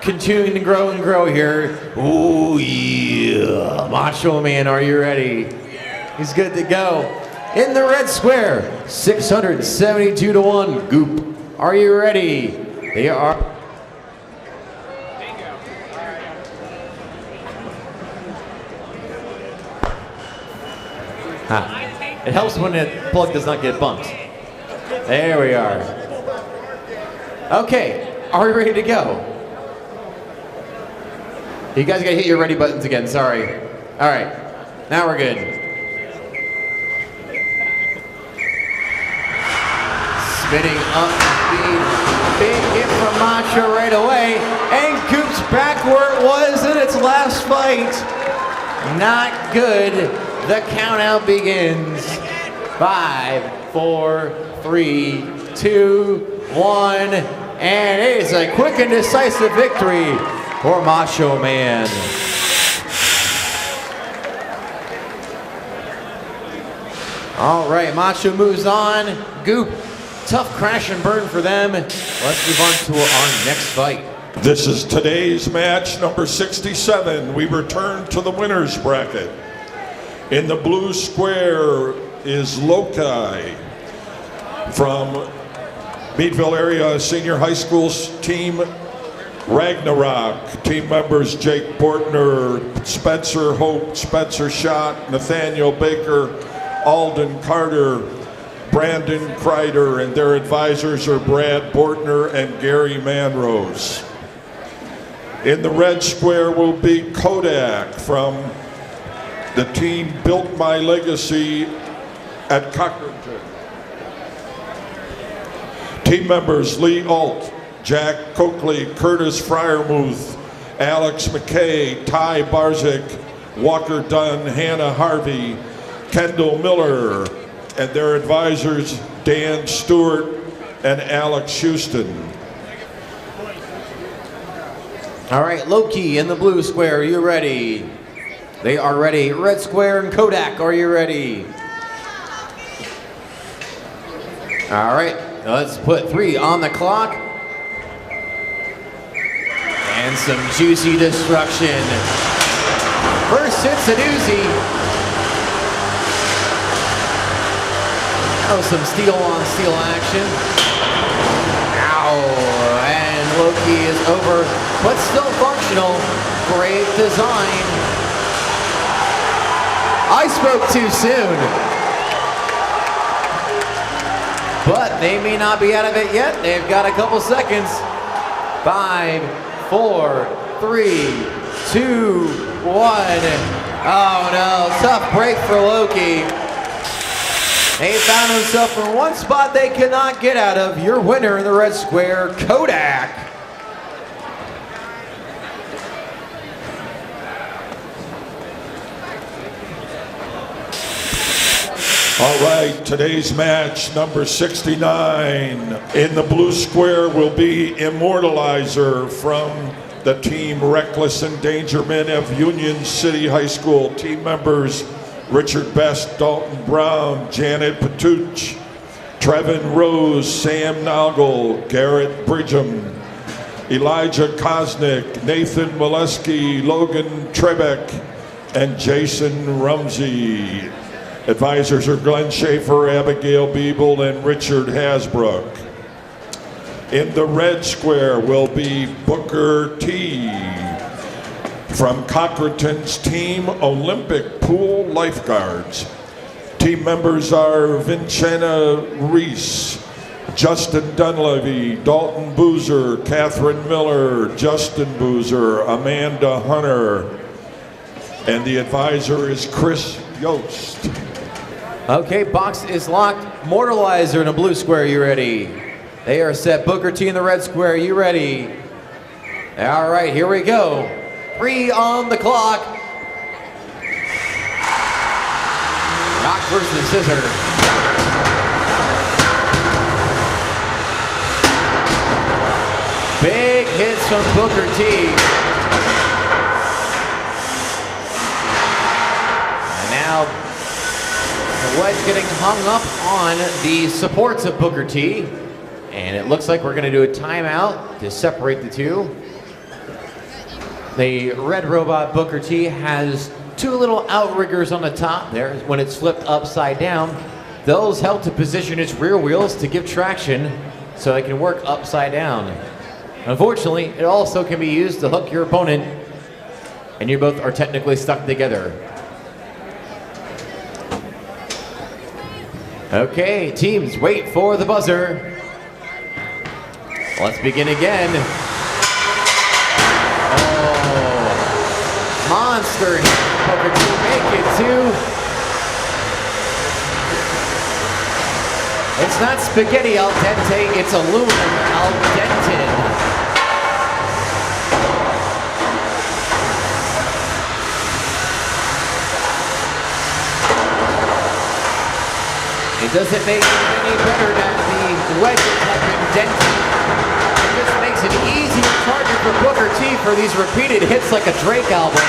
continuing to grow and grow here. Ooh, yeah. Macho Man, are you ready? He's good to go. In the red square, 672-1 Goop. Are you ready? They are. It helps when the plug does not get bumped. There we are. Okay, are we ready to go? You guys gotta hit your ready buttons again, sorry. All right, now we're good. Spinning up speed, big hit from Macho right away, and Goop's back where it was in its last fight. Not good. The count out begins. 5, 4, 3, 2, 1, and it is a quick and decisive victory for Macho Man. All right, Macho moves on. Goop, tough crash and burn for them. Let's move on to our next fight. This is today's match number 67. We return to the winners bracket. In the blue square is Lokai from Meadville area senior high school's team Ragnarok. Team members Jake Bortner, Spencer Hope, Spencer Schott, Nathaniel Baker, Alden Carter, Brandon Kreider, and their advisors are Brad Bortner and Gary Manrose. In the red square will be Kodak from the team Built My Legacy at Cochranton. Team members Lee Alt, Jack Coakley, Curtis Fryermuth, Alex McKay, Ty Barzik, Walker Dunn, Hannah Harvey, Kendall Miller, and their advisors Dan Stewart and Alex Houston. All right, Loki in the blue square, are you ready? They are ready. Red square and Kodak, are you ready? All right, let's put 3 on the clock. And some juicy destruction. First hits a doozy. Oh, some steel on steel action. Ow, and Loki is over, but still functional. Great design. I spoke too soon. But they may not be out of it yet. They've got a couple seconds. 5, 4, 3, 2, 1. Oh no, tough break for Loki. He found himself in one spot they could not get out of. Your winner in the red square, Kodak. All right, today's match, number 69. In the blue square will be Immortalizer from the team Reckless Endangerment of Union City High School. Team members Richard Best, Dalton Brown, Janet Patuch, Trevin Rose, Sam Noggle, Garrett Bridgham, Elijah Kosnick, Nathan Molesky, Logan Trebek, and Jason Rumsey. Advisors are Glenn Schaefer, Abigail Biebel, and Richard Hasbrook. In the red square will be Booker T. from Cochranton's team Olympic Pool Lifeguards. Team members are Vincenna Reese, Justin Dunleavy, Dalton Boozer, Catherine Miller, Justin Boozer, Amanda Hunter, and the advisor is Chris Yost. Okay, box is locked. Mortalizer in a blue square, you ready? They are set. Booker T in the red square, you ready? All right, here we go. 3 on the clock. Rock versus scissor. Big hits from Booker T. And now the wedge getting hung up on the supports of Booker T. And it looks like we're going to do a timeout to separate the two. The red robot Booker T has 2 little outriggers on the top there. When it's flipped upside down, those help to position its rear wheels to give traction so it can work upside down. Unfortunately, it also can be used to hook your opponent, and you both are technically stuck together. Okay, teams, wait for the buzzer. Let's begin again. Oh, monster hit. Booker T make it 2. It's not spaghetti al dente, it's aluminum al dented. It doesn't make it any better that the wedges have been dented. It just makes it easier target for Booker T for these repeated hits like a Drake album.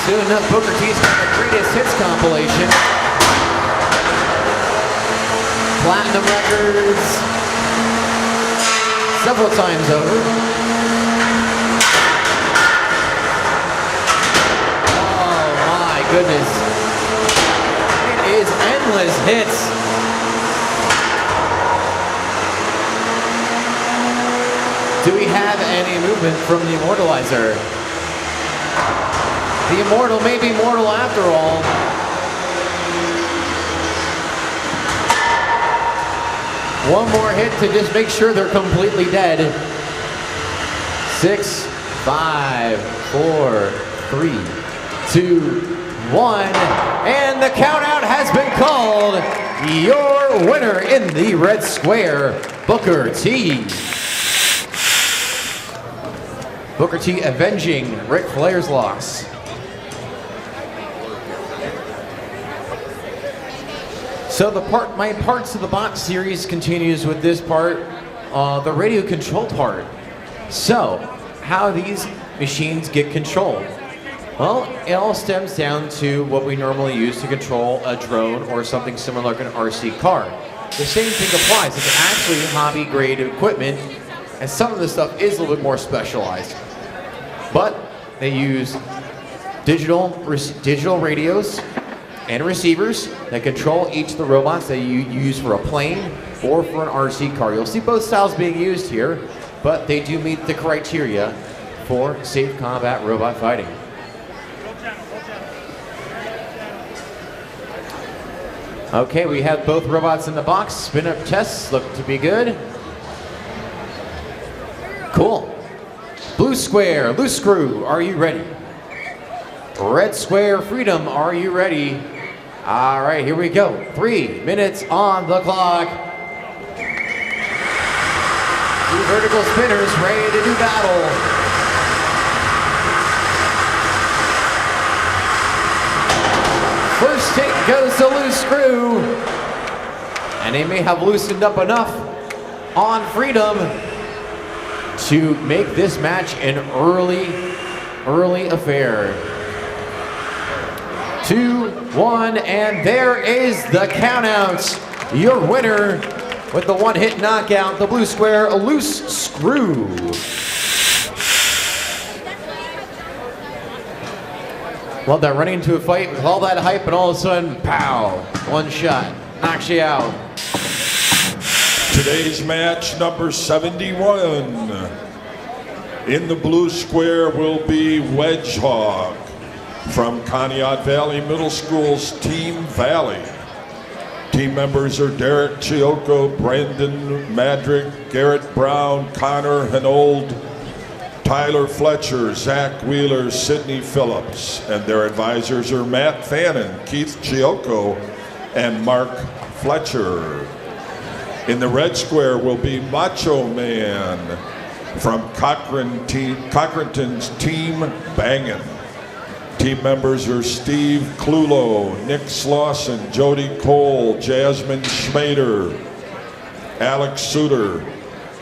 Soon enough, Booker T's got the greatest hits compilation. Platinum records. Several times over. Oh my goodness. It is endless hits. Do we have any movement from the Immortalizer? The Immortal may be mortal after all. One more hit to just make sure they're completely dead. 6, 5, 4, 3, 2, 1. And the count out has been called. Your winner in the red square, Booker T. Booker T avenging Ric Flair's loss. So my Parts of the Box series continues with this part, the radio control part. So, how these machines get controlled? Well, it all stems down to what we normally use to control a drone or something similar like an RC car. The same thing applies. It's actually hobby-grade equipment, and some of the stuff is a little bit more specialized. But they use digital radios and receivers that control each of the robots that you use for a plane or for an RC car. You'll see both styles being used here, but they do meet the criteria for safe combat robot fighting. Okay, we have both robots in the box. Spin-up tests look to be good. Cool. Blue square, loose screw, are you ready? Red square, freedom, are you ready? All right, here we go. 3 minutes on the clock. 2 vertical spinners ready to do battle. First hit goes to loose screw. And they may have loosened up enough on freedom to make this match an early affair. 2, 1, and there is the count out. Your winner with the one-hit knockout, the blue square, loose screw. Love that, running into a fight with all that hype and all of a sudden, pow, one shot, knocks you out. Today's match number 71. In the blue square will be Wedge Hog from Conneaut Valley Middle School's Team Valley. Team members are Derek Chioco, Brandon Madrick, Garrett Brown, Connor Hanold, Tyler Fletcher, Zach Wheeler, Sidney Phillips, and their advisors are Matt Fannin, Keith Chioco, and Mark Fletcher. In the red square will be Macho Man from Cochranton's Team Bangin'. Team members are Steve Clulo, Nick Slauson, Jody Cole, Jasmine Schmader, Alex Suter,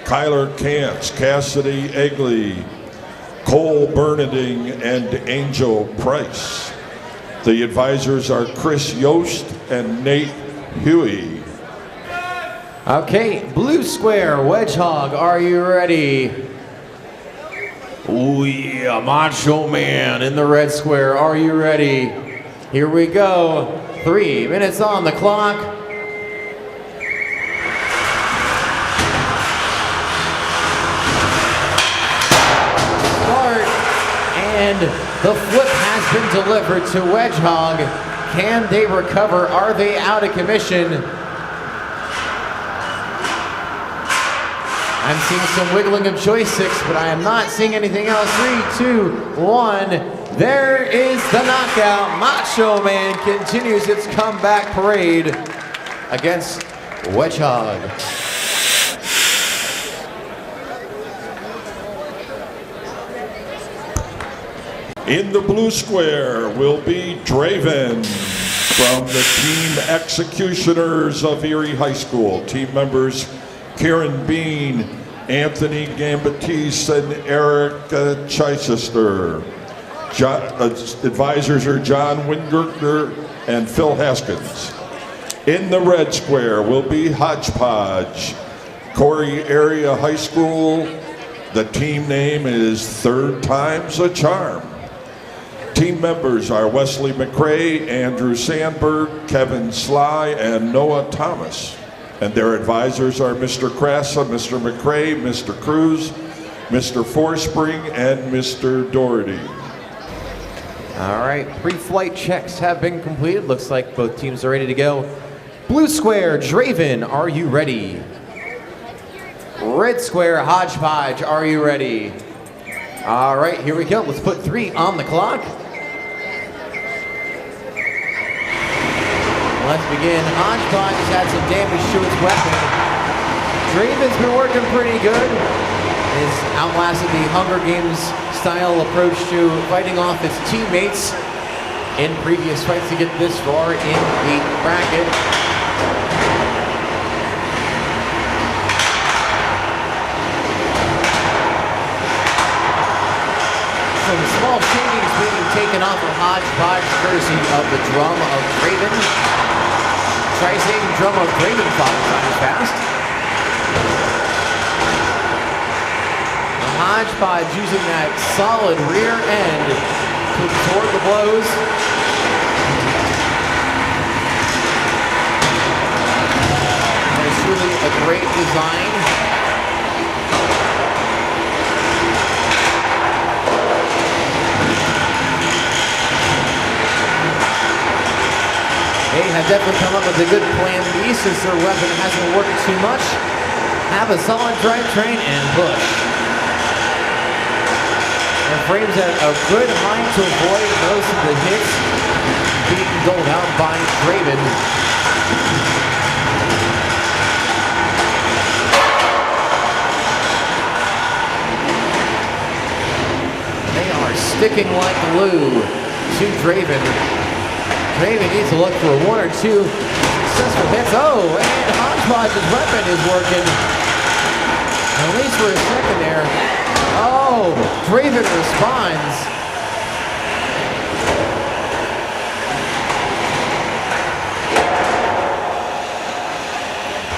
Kyler Kantz, Cassidy Egley, Cole Bernading, and Angel Price. The advisors are Chris Yost and Nate Huey. Okay, blue square, Wedge Hog, are you ready? Oh yeah, Macho Man in the red square, are you ready? Here we go, 3 minutes on the clock. Start, and the flip has been delivered to Wedge Hog. Can they recover? Are they out of commission? I'm seeing some wiggling of joysticks, but I am not seeing anything else. 3, 2, 1. There is the knockout. Macho Man continues its comeback parade against Wedge Hog. In the blue square will be Draven from the Team Executioners of Erie High School. Team members Karen Bean, Anthony Gambatese, and Eric Chichester. Advisors are John Wingert and Phil Haskins. In the red square will be Hodgepodge, Corey Area High School. The team name is Third Time's a Charm. Team members are Wesley McRae, Andrew Sandberg, Kevin Sly, and Noah Thomas. And their advisors are Mr. Krasa, Mr. McRae, Mr. Cruz, Mr. Forspring, and Mr. Doherty. All right, pre-flight checks have been completed. Looks like both teams are ready to go. Blue square, Draven, are you ready? Red square, Hodgepodge, are you ready? All right, here we go. Let's put 3 on the clock. Let's begin. Hodgepodge has had some damage to its weapon. Draven's been working pretty good. Has outlasted the Hunger Games style approach to fighting off its teammates in previous fights to get this far in the bracket. Some small shavings being taken off of Hodgepodge, courtesy of the drum of Draven. Try saying drum of Draven 5 times fast. Hodgepodge using that solid rear end to absorb the blows. And it's really a great design. They have definitely come up with a good plan B since their weapon hasn't worked too much. Have a solid drivetrain and push. And frames at a good height to avoid most of the hits being doled out by Draven. They are sticking like glue to Draven. Draven needs to look for 1 or 2 successful hits. Oh, and Hodgepodge's weapon is working. At least for a second there. Oh, Draven responds.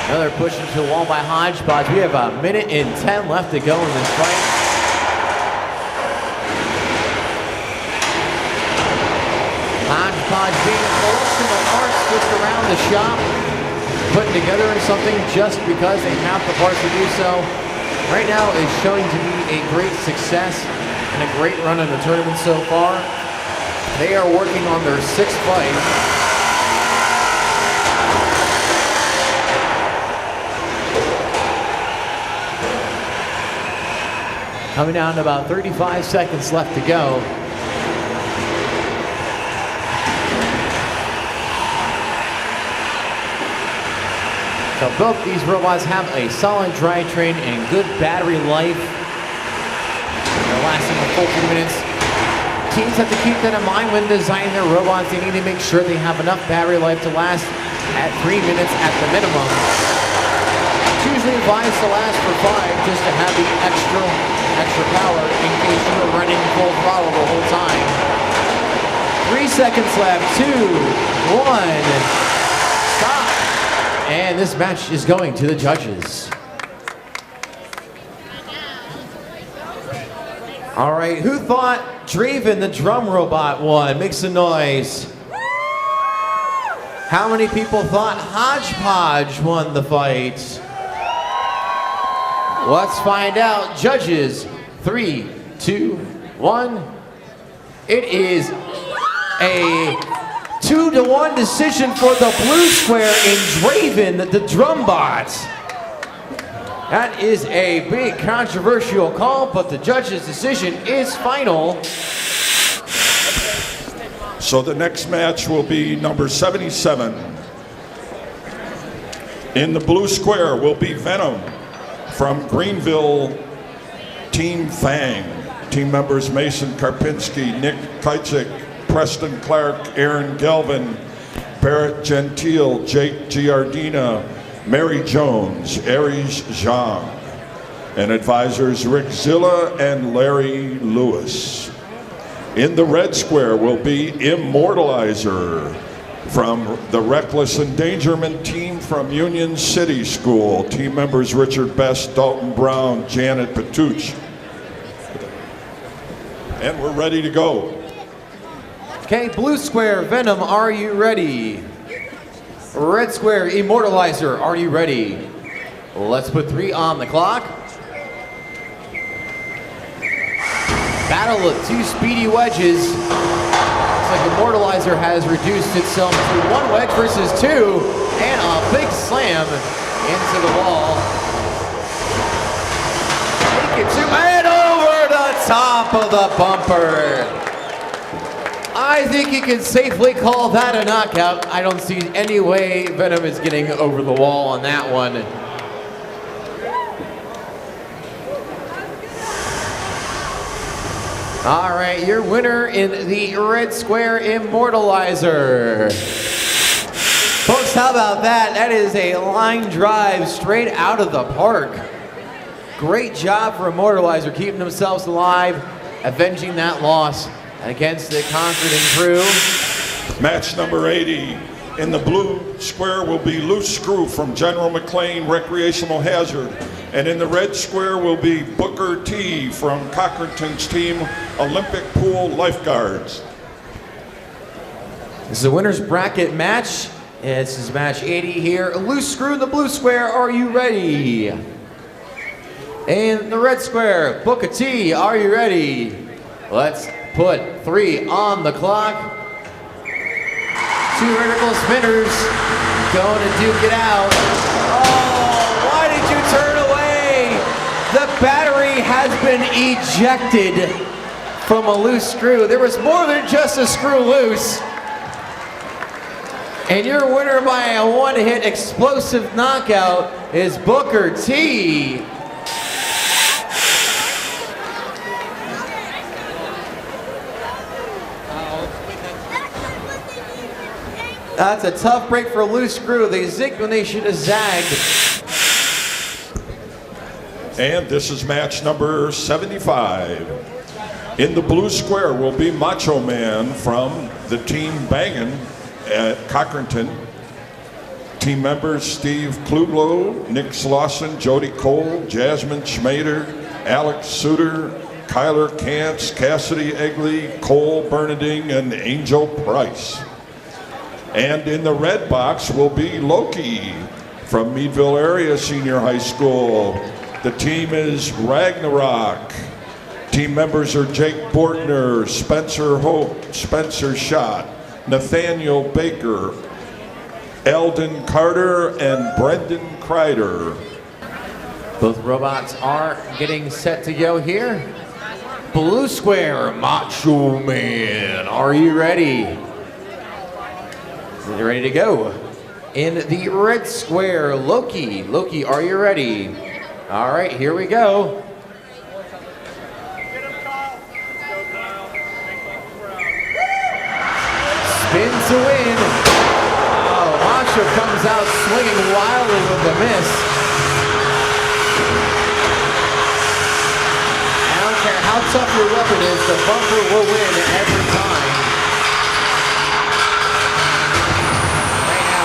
Another push into the wall by Hodgepodge. We have 1:10 left to go in this fight. Hodgepodge being a collection of parts just around the shop, putting together in something just because they have the parts to do so. Right now is showing to be a great success and a great run in the tournament so far. They are working on their 6th fight. Coming down to about 35 seconds left to go. So both these robots have a solid drivetrain and good battery life. They're lasting a full 2 minutes. Teams have to keep that in mind when designing their robots. They need to make sure they have enough battery life to last at 3 minutes at the minimum. It's usually advised to last for 5 just to have the extra power in case you are running full throttle the whole time. 3 seconds left. 2, 1. Stop. And this match is going to the judges. All right, who thought Draven, the drum robot, won? Make some noise. How many people thought Hodgepodge won the fight? Let's find out. Judges, 3, 2, 1. It is a 2-1 decision for the blue square in Draven, the drum bot. That is a big controversial call, but the judge's decision is final. So the next match will be number 77. In the blue square will be Venom from Greenville, Team Fang. Team members Mason Karpinski, Nick Kajcik, Preston Clark, Aaron Galvin, Barrett Gentile, Jake Giardina, Mary Jones, Aries Zhang, and advisors Rick Zilla and Larry Lewis. In the red square will be Immortalizer from the Reckless Endangerment team from Union City School. Team members Richard Best, Dalton Brown, Janet Patuch. And we're ready to go. Okay, blue square, Venom, are you ready? Red square, Immortalizer, are you ready? Let's put 3 on the clock. Battle of 2 speedy wedges. Looks like Immortalizer has reduced itself to 1 wedge versus 2, and a big slam into the wall. take it to and over the top of the bumper. I think you can safely call that a knockout. I don't see any way Venom is getting over the wall on that one. All right, your winner in the red square Immortalizer. Folks, how about that? That is a line drive straight out of the park. Great job for Immortalizer keeping themselves alive, avenging that loss against the Conquering Crew. Match number 80. In the blue square will be Loose Screw from General McLean Recreational Hazard. And in the red square will be Booker T from Cochranton's team, Olympic Pool Lifeguards. This is a winner's bracket match. This is match 80 here. Loose Screw in the blue square, are you ready? In the red square, Booker T, are you ready? Let's put 3 on the clock. 2 vertical spinners, going to duke it out. Oh, why did you turn away? The battery has been ejected from a loose screw. There was more than just a screw loose. And your winner by a one-hit explosive knockout is Booker T. That's a tough break for a loose screw. They zigged when they should have zagged. And this is match number 75. In the blue square will be Macho Man from the team Bangin' at Cochranton. Team members Steve Kluglo, Nick Slauson, Jody Cole, Jasmine Schmader, Alex Suter, Kyler Kantz, Cassidy Egley, Cole Bernading, and Angel Price. And in the red box will be Loki from Meadville Area Senior High School. The team is Ragnarok. Team members are Jake Bortner, Spencer Hope, Spencer Schott, Nathaniel Baker, Eldon Carter, and Brendan Kreider. Both robots are getting set to go here. Blue square, Macho Man, are you ready? Ready to go. In the red square, Loki. Loki, are you ready? All right, here we go. Spin to win. Oh, Macho comes out swinging wildly with the miss. I don't care how tough your weapon is, the bumper will win every time.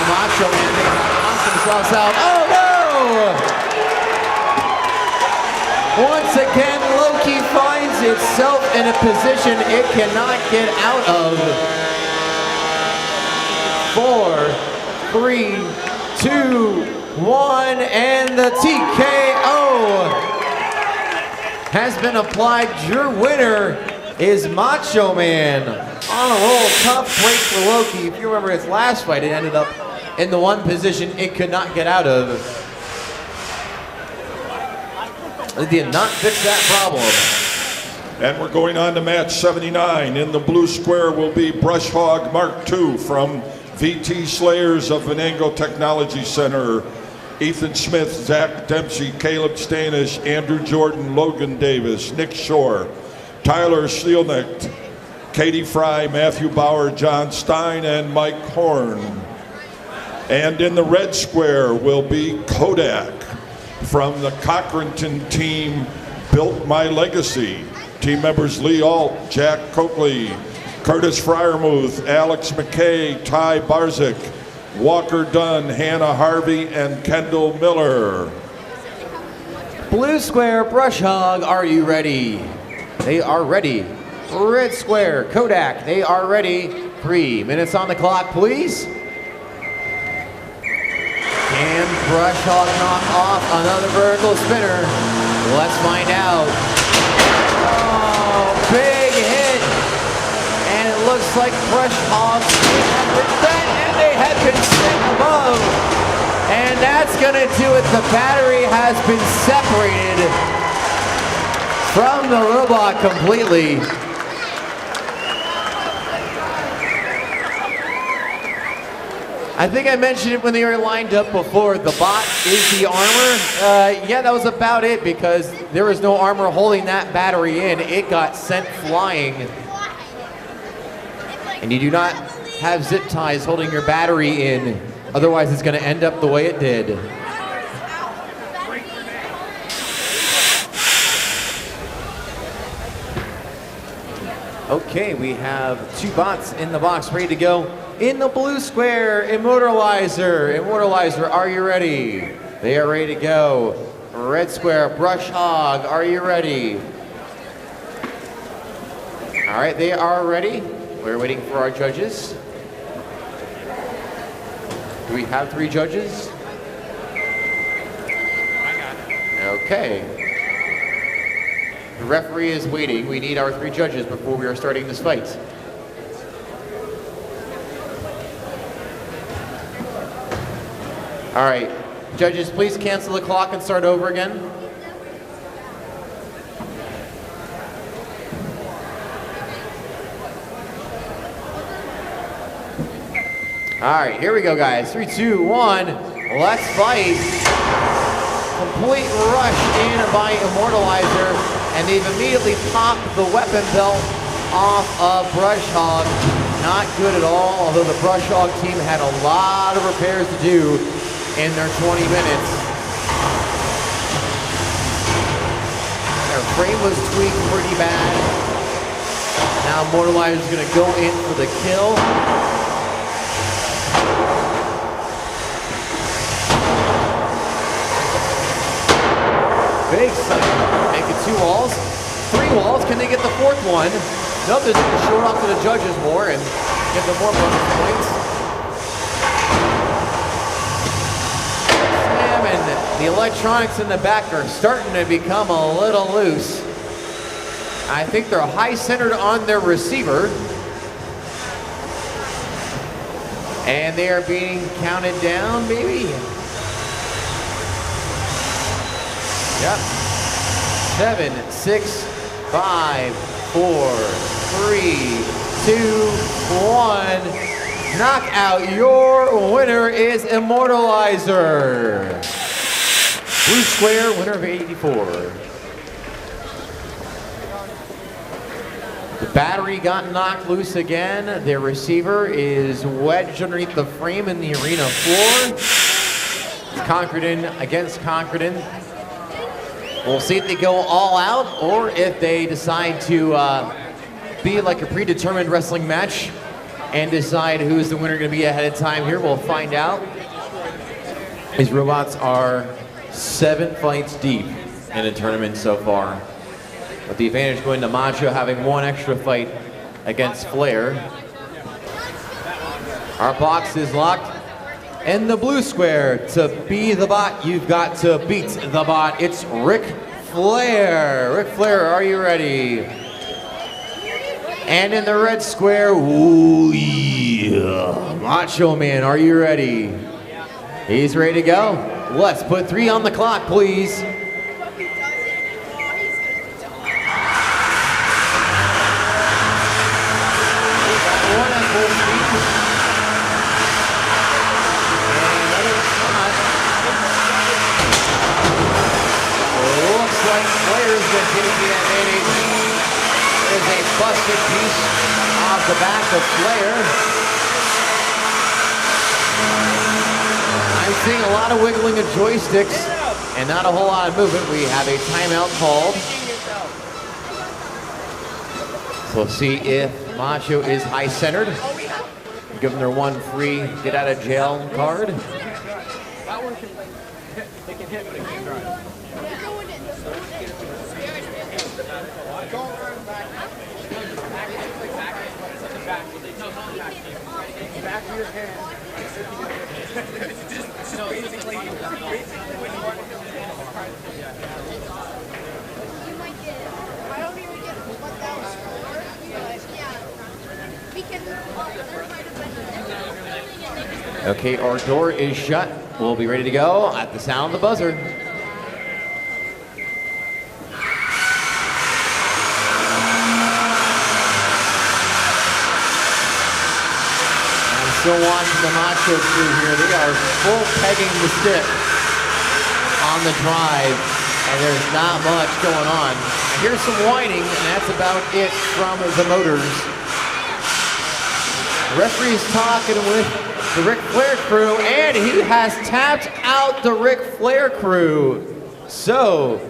Macho Man, they knock themselves out. Oh no! Once again, Loki finds itself in a position it cannot get out of. 4, 3, 2, 1, and the TKO has been applied. Your winner is Macho Man. On a roll, tough break for Loki. If you remember his last fight, it ended up in the one position it could not get out of. It did not fix that problem. And we're going on to match 79. In the blue square will be Brush Hog Mark II from VT Slayers of Venango Technology Center. Ethan Smith, Zach Dempsey, Caleb Stanish, Andrew Jordan, Logan Davis, Nick Shore, Tyler Steelnick, Katie Fry, Matthew Bauer, John Stein, and Mike Horn. And in the red square will be Kodak from the Cochranton team, Built My Legacy. Team members Lee Alt, Jack Coakley, Curtis Fryermuth, Alex McKay, Ty Barzik, Walker Dunn, Hannah Harvey, and Kendall Miller. Blue square, Brush Hog, are you ready? They are ready. Red square, Kodak, they are ready. 3 minutes on the clock, please. Can Brush Hog knock off another vertical spinner? Let's find out. Oh, big hit. And it looks like Brush Hog have been bent and they have been sent above. And that's gonna do it. The battery has been separated. from the robot completely. I think I mentioned it when they were lined up before. The bot is the armor. Yeah, that was about it because there was no armor holding that battery in. It got sent flying. And you do not have zip ties holding your battery in. Otherwise, it's going to end up the way it did. Okay, we have 2 bots in the box ready to go. In the blue square, Immortalizer. Immortalizer, are you ready? They are ready to go. Red square, Brush Hog, are you ready? All right, they are ready. We're waiting for our judges. Do we have 3 judges? Okay. The referee is waiting. We need our 3 judges before we are starting this fight. All right, judges, please cancel the clock and start over again. All right, here we go, guys. 3, 2, 1, let's fight. Complete rush in by Immortalizer, and they've immediately popped the weapon belt off of Brush Hog. Not good at all, although the Brush Hog team had a lot of repairs to do in their 20 minutes. Their frame was tweaked pretty bad. Now Immortalizer's gonna go in for the kill. Big slam, make it 2 walls, 3 walls, can they get the 4th one? Nope, they're going to show it off to the judges more and give them more bonus points. Slam, and the electronics in the back are starting to become a little loose. I think they're high centered on their receiver. And they are being counted down, baby. Yep. 7, 6, 5, 4, 3, 2, 1. Knockout. Your winner is Immortalizer. Blue square, winner of 84. The battery got knocked loose again. Their receiver is wedged underneath the frame in the arena floor. It's Concordin against Concordin. We'll see if they go all out or if they decide to be like a predetermined wrestling match and decide who's the winner going to be ahead of time here. We'll find out. These robots are 7 fights deep in the tournament so far, with the advantage going to Macho having 1 extra fight against Flair. Our box is locked. In the blue square, to be the bot, you've got to beat the bot. It's Ric Flair. Ric Flair, are you ready? And in the red square, ooh yeah, Macho Man, are you ready? He's ready to go. Let's put 3 on the clock, please. Busted piece off the back of Flair. I'm seeing a lot of wiggling of joysticks and not a whole lot of movement. We have a timeout called. So we'll see if Macho is high-centered. Give them their 1 free get-out-of-jail card. They can hit, but they can drive. Back of your hand. No, basically, when you want to you might get it. I don't even get what that was for, but yeah. Okay, our door is shut. We'll be ready to go at the sound of the buzzer. Still watching the Macho crew here. They are full pegging the stick on the drive, and there's not much going on. I hear some whining, and that's about it from the motors. The referee's talking with the Ric Flair crew, and he has tapped out the Ric Flair crew. So,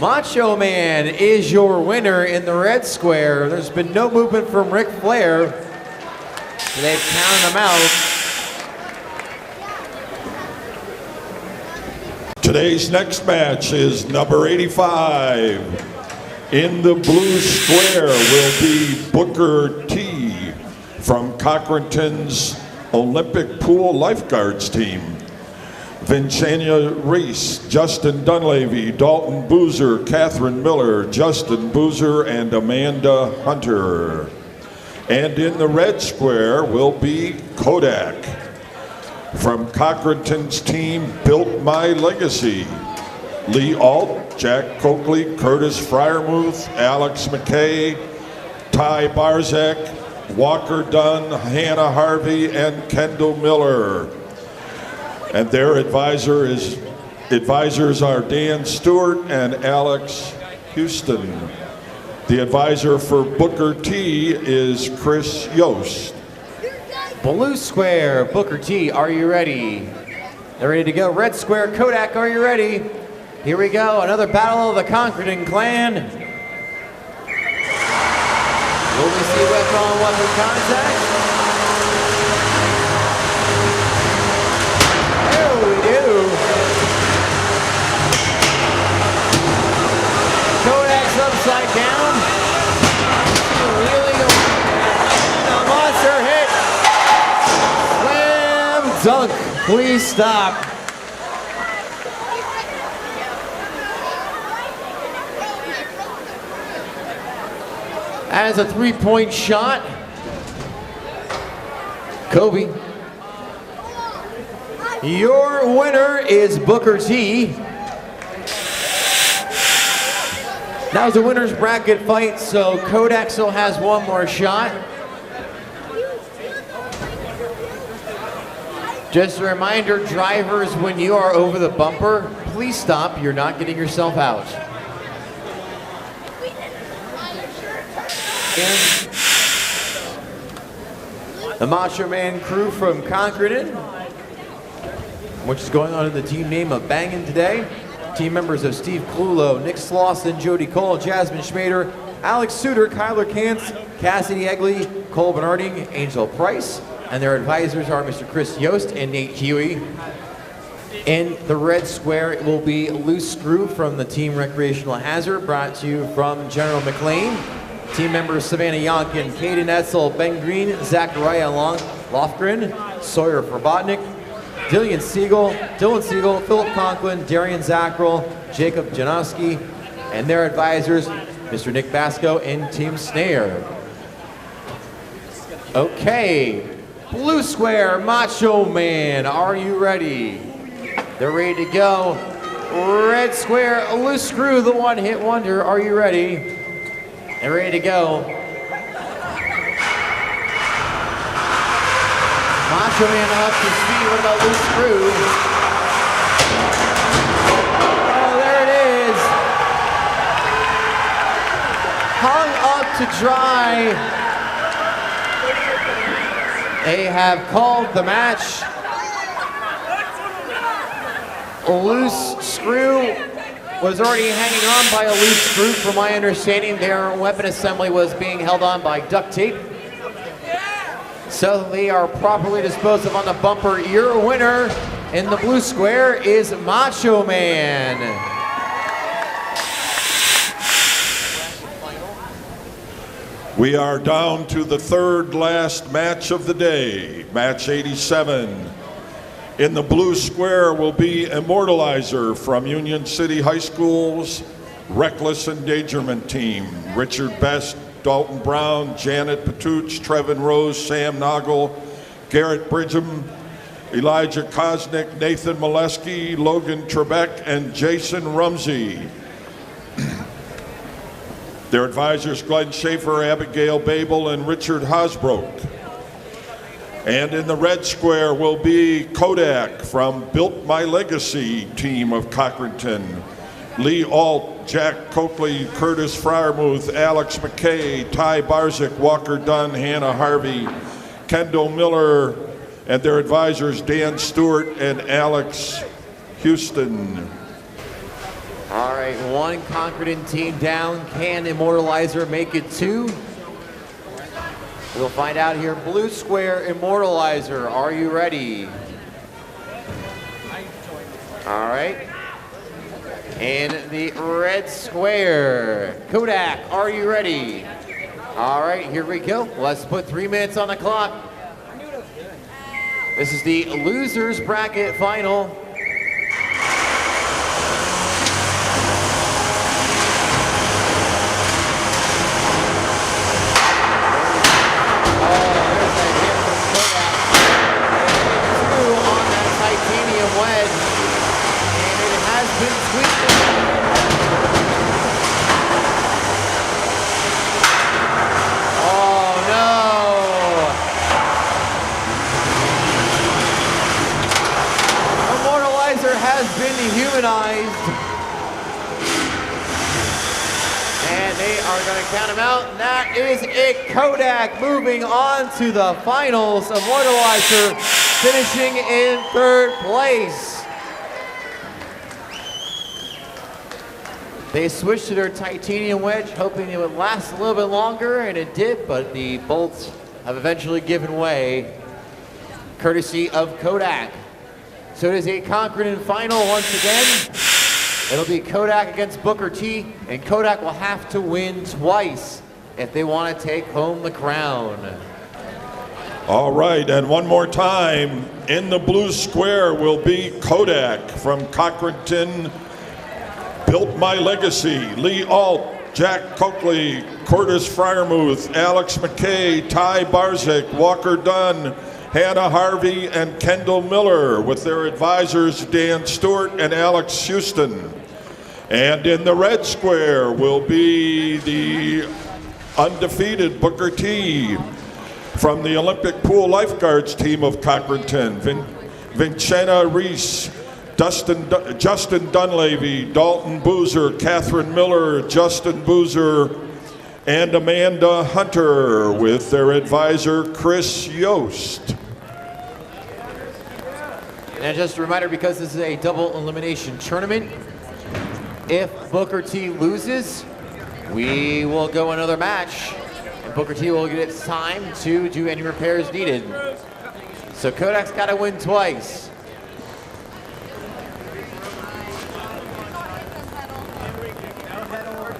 Macho Man is your winner in the red square. There's been no movement from Ric Flair. They've counted him out. Today's next match is number 85. In the blue square will be Booker T from Cochranton's Olympic Pool Lifeguards team. Vincenia Reese, Justin Dunleavy, Dalton Boozer, Catherine Miller, Justin Boozer, and Amanda Hunter. And in the red square will be Kodak from Cochranton's team Built My Legacy. Lee Alt, Jack Coakley, Curtis Fryermuth, Alex McKay, Ty Barzak, Walker Dunn, Hannah Harvey, and Kendall Miller. And their advisors are Dan Stewart and Alex Houston. The advisor for Booker T is Chris Yost. Blue square, Booker T, are you ready? They're ready to go. Red square, Kodak, are you ready? Here we go, another battle of the Conquering Clan. Will we see weapon-on-weapon contact? There we do. Kodak's upside down. Wheeling a monster hit. Slam dunk. Please stop. As a three-point shot, Kobe. Your winner is Booker T. That was a winner's bracket fight, so Kodak still has one more shot. Just a reminder, drivers, when you are over the bumper, please stop. You're not getting yourself out. And the Macho Man crew from Concordan, which is going on in the team name of Bangin' today. Team members of Steve Clulo, Nick Slauson, Jody Cole, Jasmine Schmader, Alex Suter, Kyler Kantz, Cassidy Egley, Cole Bernarding, Angel Price, and their advisors are Mr. Chris Yost and Nate Huey. In the red square, it will be Loose Screw from the Team Recreational Hazard, brought to you from General McLean. Team members Savannah Yonkin, Caden Etzel, Ben Green, Zachariah Lofgren, Sawyer Forbotnik, Dylan Siegel, Philip Conklin, Darian Zackrell, Jacob Janowski, and their advisors, Mr. Nick Basco and Team Snare. Okay, blue square, Macho Man, are you ready? They're ready to go. Red square, Loose Screw, the one-hit wonder, are you ready? They're ready to go. Macho Man up to speed. What about Loose Screw? Oh, there it is. Hung up to dry. They have called the match. Loose Screw was already hanging on by a loose screw. From my understanding, their weapon assembly was being held on by duct tape. So they are properly disposed of on the bumper. Your winner in the blue square is Macho Man. We are down to the third last match of the day, match 87. In the blue square will be Immortalizer from Union City High School's Reckless Endangerment Team. Richard Best, Dalton Brown, Janet Patuch, Trevin Rose, Sam Noggle, Garrett Bridgham, Elijah Kosnick, Nathan Molesky, Logan Trebek, and Jason Rumsey. Their advisors, Glenn Schaefer, Abigail Babel, and Richard Hosbrook. And in the red square will be Kodak from Built My Legacy team of Cochranton. Lee Alt, Jack Coakley, Curtis Fryermuth, Alex McKay, Ty Barzik, Walker Dunn, Hannah Harvey, Kendall Miller, and their advisors Dan Stewart and Alex Houston. All right, one Concordan team down. Can Immortalizer make it 2? We'll find out here. Blue square, Immortalizer, are you ready? All right. In the red square, Kodak, are you ready? All right, here we go. Let's put 3 minutes on the clock. This is the losers bracket final. Dehumanized, and they are going to count him out, and that is it. Kodak moving on to the finals. Immortalizer finishing in 3rd place. They switched to their titanium wedge, hoping it would last a little bit longer, and it did, but the bolts have eventually given way, courtesy of Kodak. So it is a Concordan final once again. It'll be Kodak against Booker T, and Kodak will have to win twice if they want to take home the crown. All right, and one more time, in the blue square will be Kodak from Cochranton, Built My Legacy, Lee Alt, Jack Coakley, Curtis Fryermuth, Alex McKay, Ty Barzik, Walker Dunn, Hannah Harvey, and Kendall Miller, with their advisors Dan Stewart and Alex Houston. And in the red square will be the undefeated Booker T from the Olympic Pool Lifeguards team of Cochranton. Vincenna Reese, Justin Dunleavy, Dalton Boozer, Catherine Miller, Justin Boozer, and Amanda Hunter, with their advisor Chris Yost. And just a reminder, because this is a double elimination tournament, if Booker T loses, we will go another match, and Booker T will get its time to do any repairs needed. So Kodak's got to win twice.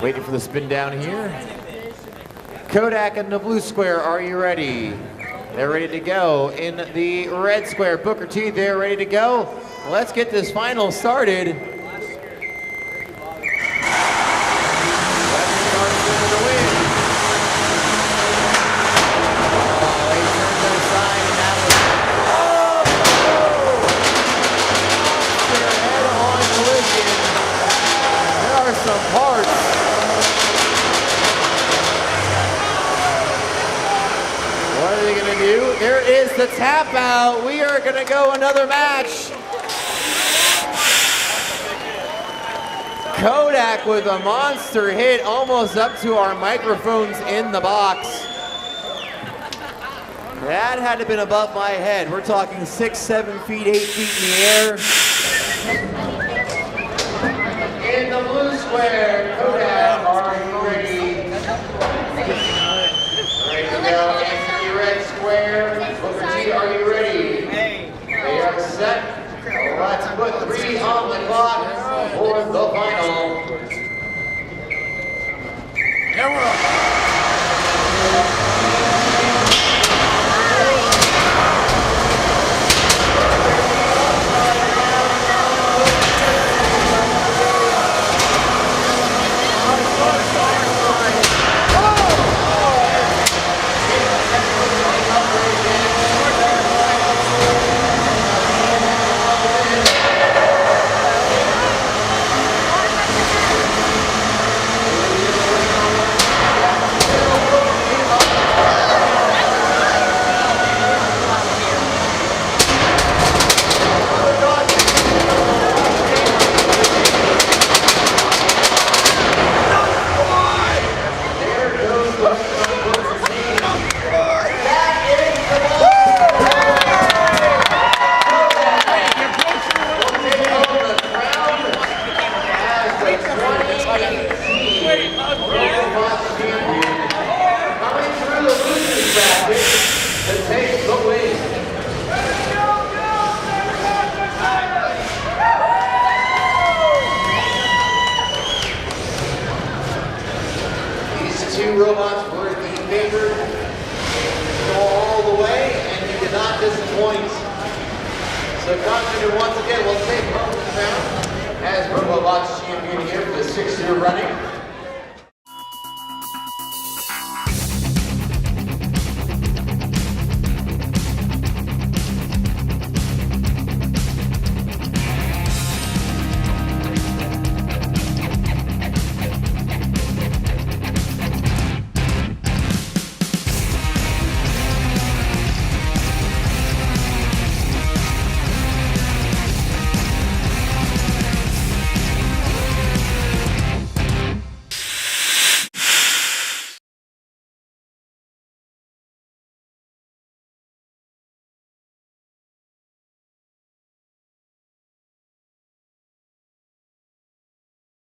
Waiting for the spin down here. Kodak in the blue square, are you ready? They're ready to go. In the red square, Booker T, they're ready to go. Let's get this final started. There is the tap out. We are going to go another match. Kodak with a monster hit almost up to our microphones in the box. That had to have been above my head. We're talking 6, 7 feet, 8 feet in the air. In the blue square, Kodak, are you ready? Ready to go. Red square, Booker T, are you ready? They are set. Let's put 3 on the clock for the final. Camera.